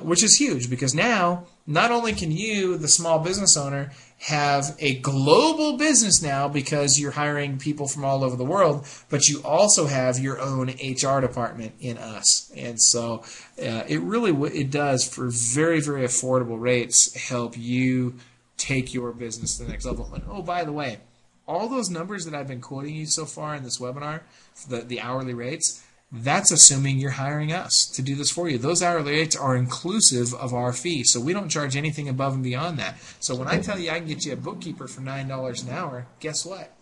which is huge because now not only can you, the small business owner, have a global business now because you're hiring people from all over the world, but you also have your own HR department in us. And so it does, for very, very affordable rates, help you take your business to the next level. And oh, by the way, all those numbers that I've been quoting you so far in this webinar, the hourly rates, that's assuming you're hiring us to do this for you. Those hourly rates are inclusive of our fee, so we don't charge anything above and beyond that. So when I tell you I can get you a bookkeeper for $9 an hour, guess what?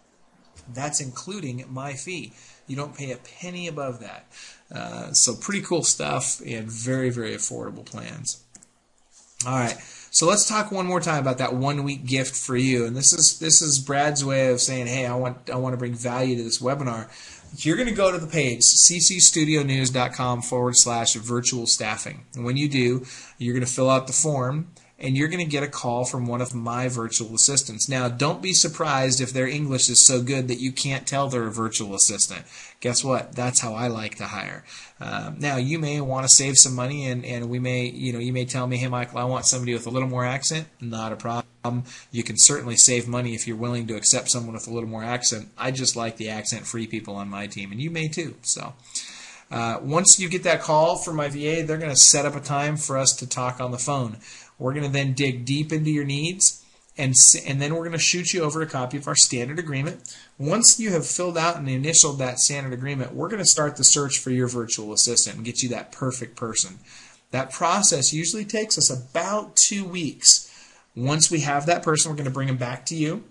That's including my fee. You don't pay a penny above that. So pretty cool stuff and very, very affordable plans. All right. So let's talk one more time about that 1 week gift for you. And this is Brad's way of saying, hey, I want to bring value to this webinar. You're going to go to the page, ccstudionews.com/virtual staffing. And when you do, you're going to fill out the form, and you're going to get a call from one of my virtual assistants. Now, don't be surprised if their English is so good that you can't tell they're a virtual assistant. Guess what? That's how I like to hire. Now, you may want to save some money, and you may tell me, hey, Michael, I want somebody with a little more accent. Not a problem. You can certainly save money if you're willing to accept someone with a little more accent. I just like the accent-free people on my team, and you may too. So once you get that call from my VA, they're going to set up a time for us to talk on the phone. We're going to then dig deep into your needs, and then we're going to shoot you over a copy of our standard agreement. Once you have filled out and initialed that standard agreement, we're going to start the search for your virtual assistant and get you that perfect person. That process usually takes us about 2 weeks. Once we have that person, we're going to bring them back to you.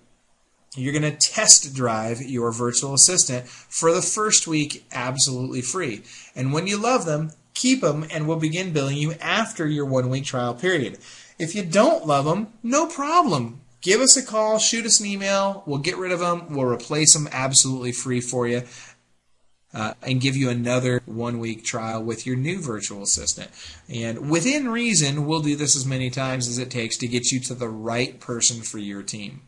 You're going to test drive your virtual assistant for the first week absolutely free. And when you love them, keep them, and we'll begin billing you after your 1 week trial period. If you don't love them, no problem. Give us a call, shoot us an email, we'll get rid of them, we'll replace them absolutely free for you, and give you another 1 week trial with your new virtual assistant. And within reason, we'll do this as many times as it takes to get you to the right person for your team.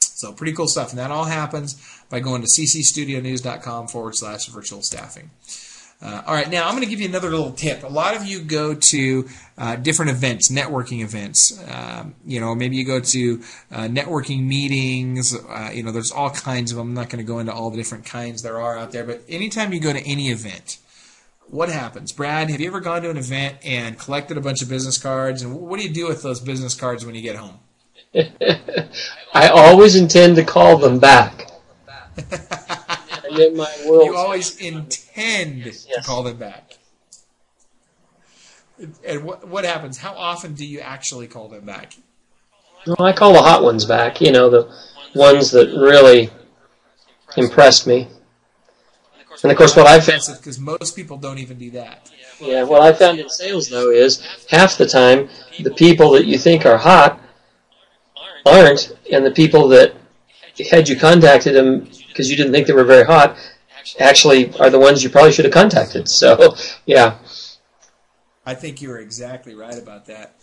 So pretty cool stuff. And that all happens by going to ccstudionews.com/virtual staffing. All right, now I'm going to give you another little tip. A lot of you go to different events, networking events. Maybe you go to networking meetings. There's all kinds of them. I'm not going to go into all the different kinds there are out there. But anytime you go to any event, what happens? Brad, have you ever gone to an event and collected a bunch of business cards? And what do you do with those business cards when you get home? I always intend to call them back. You always intend to call them back. And what happens? How often do you actually call them back? Well, I call the hot ones back, the ones that really impressed me. And of course, what I found, because most people don't even do that. yeah, what I found in sales though is half the time the people that you think are hot aren't, and the people that had you contacted them because you didn't think they were very hot actually are the ones you probably should have contacted. So, yeah. I think you're exactly right about that.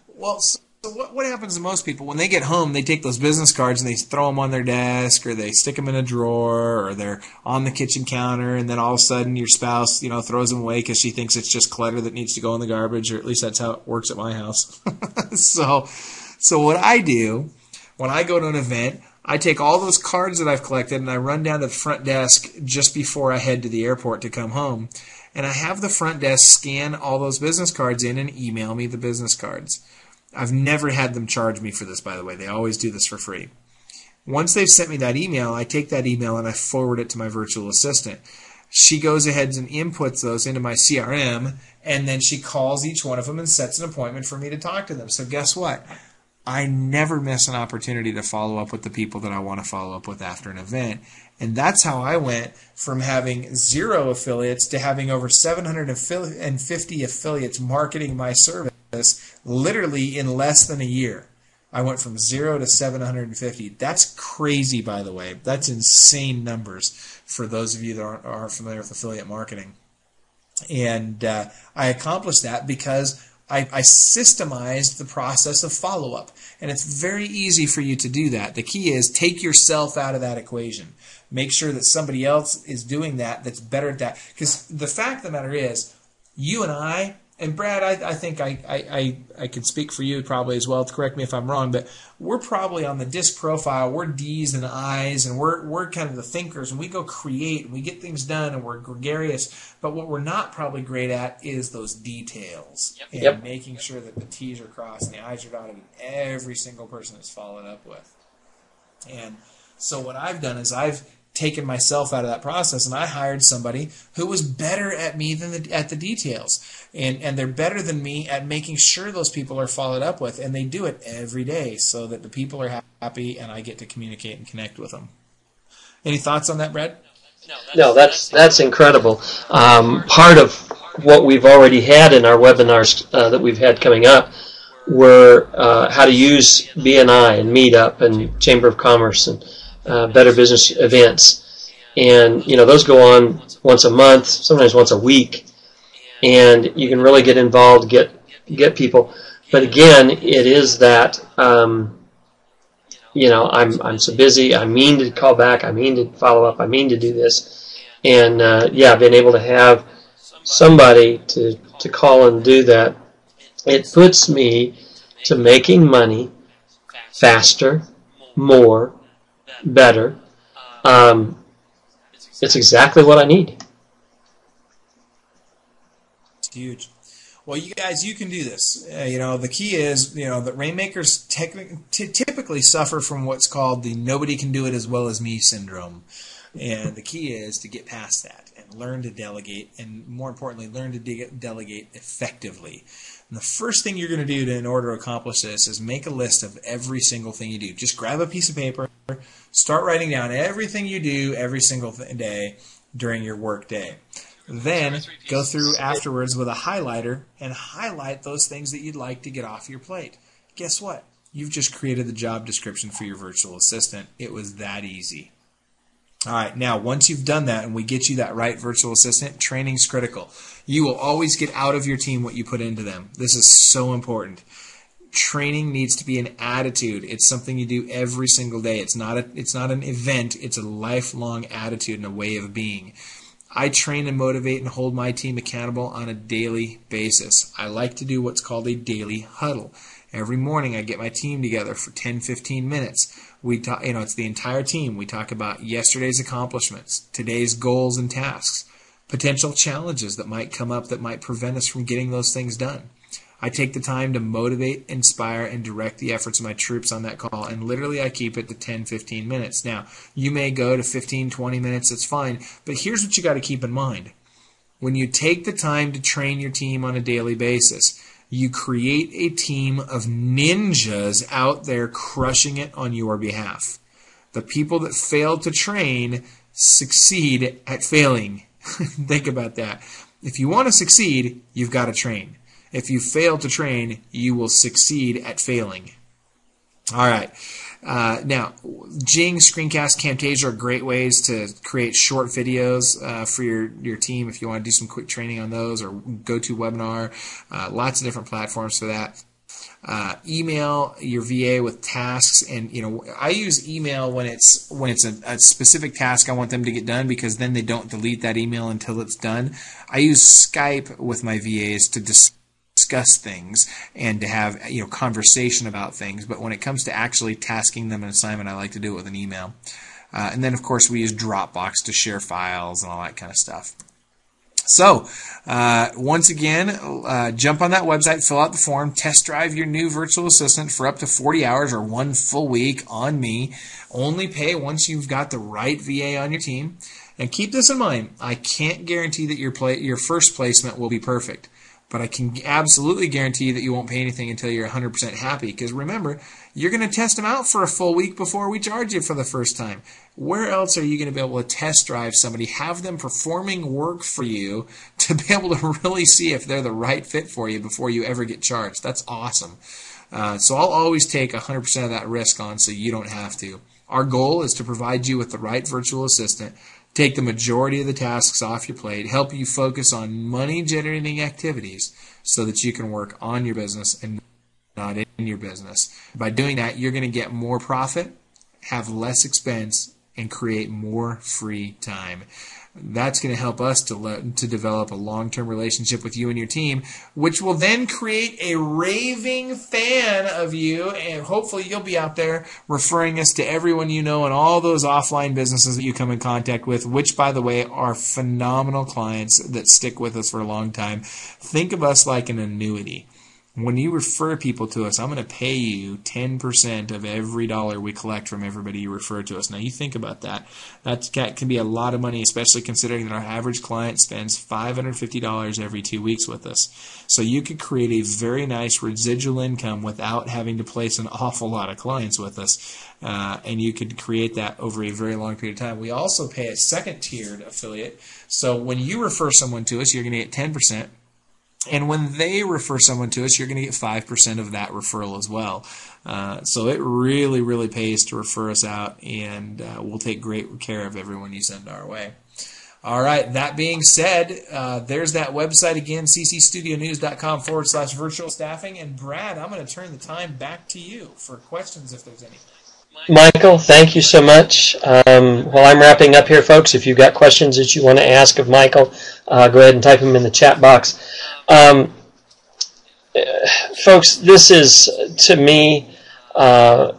Well, so what happens to most people when they get home? They take those business cards and they throw them on their desk, or they stick them in a drawer, or they're on the kitchen counter, and then all of a sudden your spouse, throws them away because she thinks it's just clutter that needs to go in the garbage, or at least that's how it works at my house. So what I do when I go to an event, I take all those cards that I've collected and I run down to the front desk just before I head to the airport to come home. And I have the front desk scan all those business cards in and email me the business cards. I've never had them charge me for this, by the way. They always do this for free. Once they've sent me that email, I take that email and I forward it to my virtual assistant. She goes ahead and inputs those into my CRM, and then she calls each one of them and sets an appointment for me to talk to them. So guess what? I never miss an opportunity to follow up with the people that I want to follow up with after an event. And that's how I went from having 0 affiliates to having over 750 affiliates marketing my service literally in less than a year. I went from 0 to 750. That's crazy, by the way. That's insane numbers for those of you that aren't familiar with affiliate marketing. And I accomplished that because I systemized the process of follow-up. And it's very easy for you to do that. The key is take yourself out of that equation. Make sure that somebody else is doing that that's better at that. Because the fact of the matter is, you and I, and Brad, I think I can speak for you probably as well, to correct me if I'm wrong, but we're probably on the DISC profile. We're D's and I's, and we're kind of the thinkers, and we go create, and we get things done, and we're gregarious. But what we're not probably great at is those details, and making sure that the T's are crossed and the I's are dotted, and every single person is followed up with. And so what I've done is I've taken myself out of that process, and I hired somebody who was better at me than at the details, and they're better than me at making sure those people are followed up with, and they do it every day so that the people are happy and I get to communicate and connect with them. Any thoughts on that, Brad? No, that's incredible. Part of what we've already had in our webinars that we've had coming up were how to use BNI and Meetup and Chamber of Commerce and Better Business events, and those go on once a month, sometimes once a week, and you can really get involved, get people. But again, it is that I'm so busy. I mean to call back. I mean to follow up. I mean to do this, and being able to have somebody to call and do that, it puts me to making money faster, more, better. It's exactly what I need. It's huge. Well, you guys, you can do this. The key is, that rainmakers typically suffer from what's called the nobody can do it as well as me syndrome. And the key is to get past that and learn to delegate, and more importantly, learn to delegate effectively. And the first thing you're going to do in order to accomplish this is make a list of every single thing you do. Just grab a piece of paper, start writing down everything you do every single day during your work day. Then go through afterwards with a highlighter and highlight those things that you'd like to get off your plate. Guess what? You've just created the job description for your virtual assistant. It was that easy. All right, now once you've done that and we get you that right virtual assistant, training's critical. You will always get out of your team what you put into them. This is so important. Training needs to be an attitude. It's something you do every single day. It's not an event. It's a lifelong attitude and a way of being. I train and motivate and hold my team accountable on a daily basis. I like to do what's called a daily huddle. Every morning I get my team together for 10-15 minutes. We talk, it's the entire team. We talk about yesterday's accomplishments, today's goals and tasks, potential challenges that might come up that might prevent us from getting those things done. I take the time to motivate, inspire, and direct the efforts of my troops on that call, and literally I keep it to 10-15 minutes. Now, you may go to 15-20 minutes, that's fine, but here's what you got to keep in mind. when you take the time to train your team on a daily basis, you create a team of ninjas out there crushing it on your behalf. The people that fail to train succeed at failing. Think about that. If you want to succeed, you've got to train. If you fail to train, you will succeed at failing. All right. Now, Jing, Screencast, Camtasia are great ways to create short videos for your team if you want to do some quick training on those, or GoToWebinar. Lots of different platforms for that. Email your VA with tasks, and I use email when it's a specific task I want them to get done, because then they don't delete that email until it's done. I use Skype with my VAs to discuss things and to have conversation about things, but when it comes to actually tasking them an assignment, I like to do it with an email. And then of course we use Dropbox to share files and all that kind of stuff. So, once again, jump on that website, fill out the form, test drive your new virtual assistant for up to 40 hours or 1 full week on me. Only pay once you've got the right VA on your team. And keep this in mind, I can't guarantee that your first placement will be perfect, but I can absolutely guarantee that you won't pay anything until you're 100% happy, because remember, you're going to test them out for a full week before we charge you for the first time. Where else are you going to be able to test drive somebody, have them performing work for you to be able to really see if they're the right fit for you before you ever get charged? That's awesome. So I'll always take 100% of that risk on so you don't have to. Our goal is to provide you with the right virtual assistant, take the majority of the tasks off your plate, help you focus on money-generating activities so that you can work on your business and not in your business. By doing that, you're going to get more profit, have less expense, and create more free time. That's going to help us to develop a long-term relationship with you and your team, which will then create a raving fan of you, and hopefully you'll be out there referring us to everyone you know and all those offline businesses that you come in contact with, which, by the way, are phenomenal clients that stick with us for a long time. Think of us like an annuity. When you refer people to us, I'm going to pay you 10% of every dollar we collect from everybody you refer to us. Now, you think about that. That can be a lot of money, especially considering that our average client spends $550 every 2 weeks with us. So you could create a very nice residual income without having to place an awful lot of clients with us. And you could create that over a very long period of time. We also pay a second-tiered affiliate. So when you refer someone to us, you're going to get 10%. And when they refer someone to us, you're going to get 5% of that referral as well. So it really, really pays to refer us out, and we'll take great care of everyone you send our way. All right, that being said, there's that website again, ccstudionews.com/virtual staffing. And Brad, I'm going to turn the time back to you for questions if there's any. Michael, thank you so much. While I'm wrapping up here, folks, if you've got questions that you want to ask of Michael, go ahead and type them in the chat box. Folks, this is, to me, a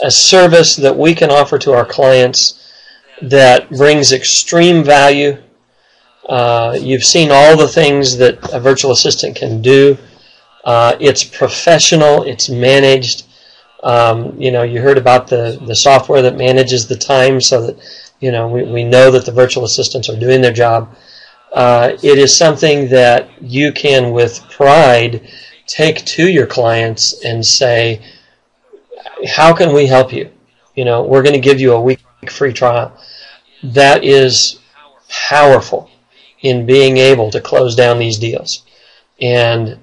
service that we can offer to our clients that brings extreme value. You've seen all the things that a virtual assistant can do. It's professional. It's managed. You heard about the software that manages the time so that, we know that the virtual assistants are doing their job. It is something that you can, with pride, take to your clients and say, how can we help you? We're going to give you a week free trial. That is powerful in being able to close down these deals. And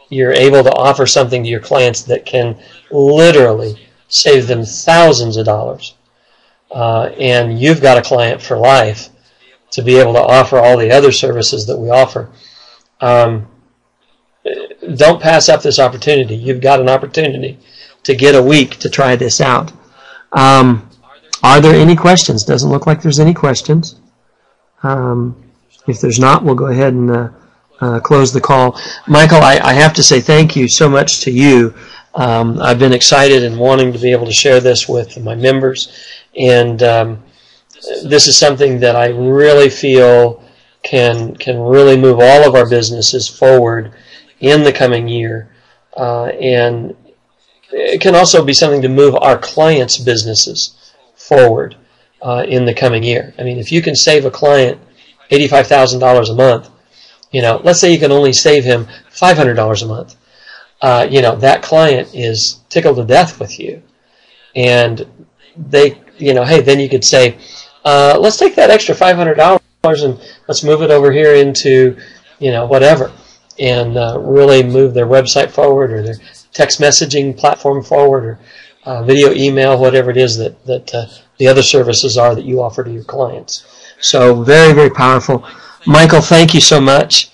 you're able to offer something to your clients that can literally save them thousands of dollars. And you've got a client for life to be able to offer all the other services that we offer. Don't pass up this opportunity. You've got an opportunity to get a week to try this out. Are there any questions? Doesn't look like there's any questions. If there's not, we'll go ahead and close the call. Michael, I have to say thank you so much to you. I've been excited and wanting to be able to share this with my members, and this is something that I really feel can really move all of our businesses forward in the coming year, and it can also be something to move our clients' businesses forward in the coming year. I mean, if you can save a client $85,000 a month. Let's say you can only save him $500 a month. That client is tickled to death with you. And hey, then you could say, let's take that extra $500 and let's move it over here into, whatever, and really move their website forward or their text messaging platform forward or video email, whatever it is that the other services are that you offer to your clients. So very, very powerful. Michael, thank you so much.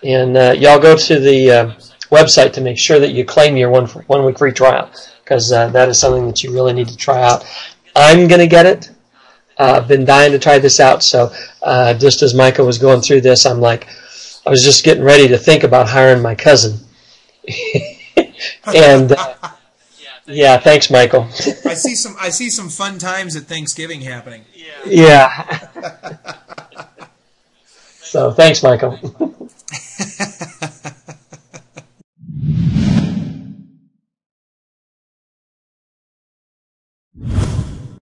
And y'all go to the website to make sure that you claim your one week free trial, because that is something that you really need to try out. I'm going to get it. I've been dying to try this out. So just as Michael was going through this, I was just getting ready to think about hiring my cousin. And yeah, thanks, Michael. I see some fun times at Thanksgiving happening. Yeah. So thanks, Michael.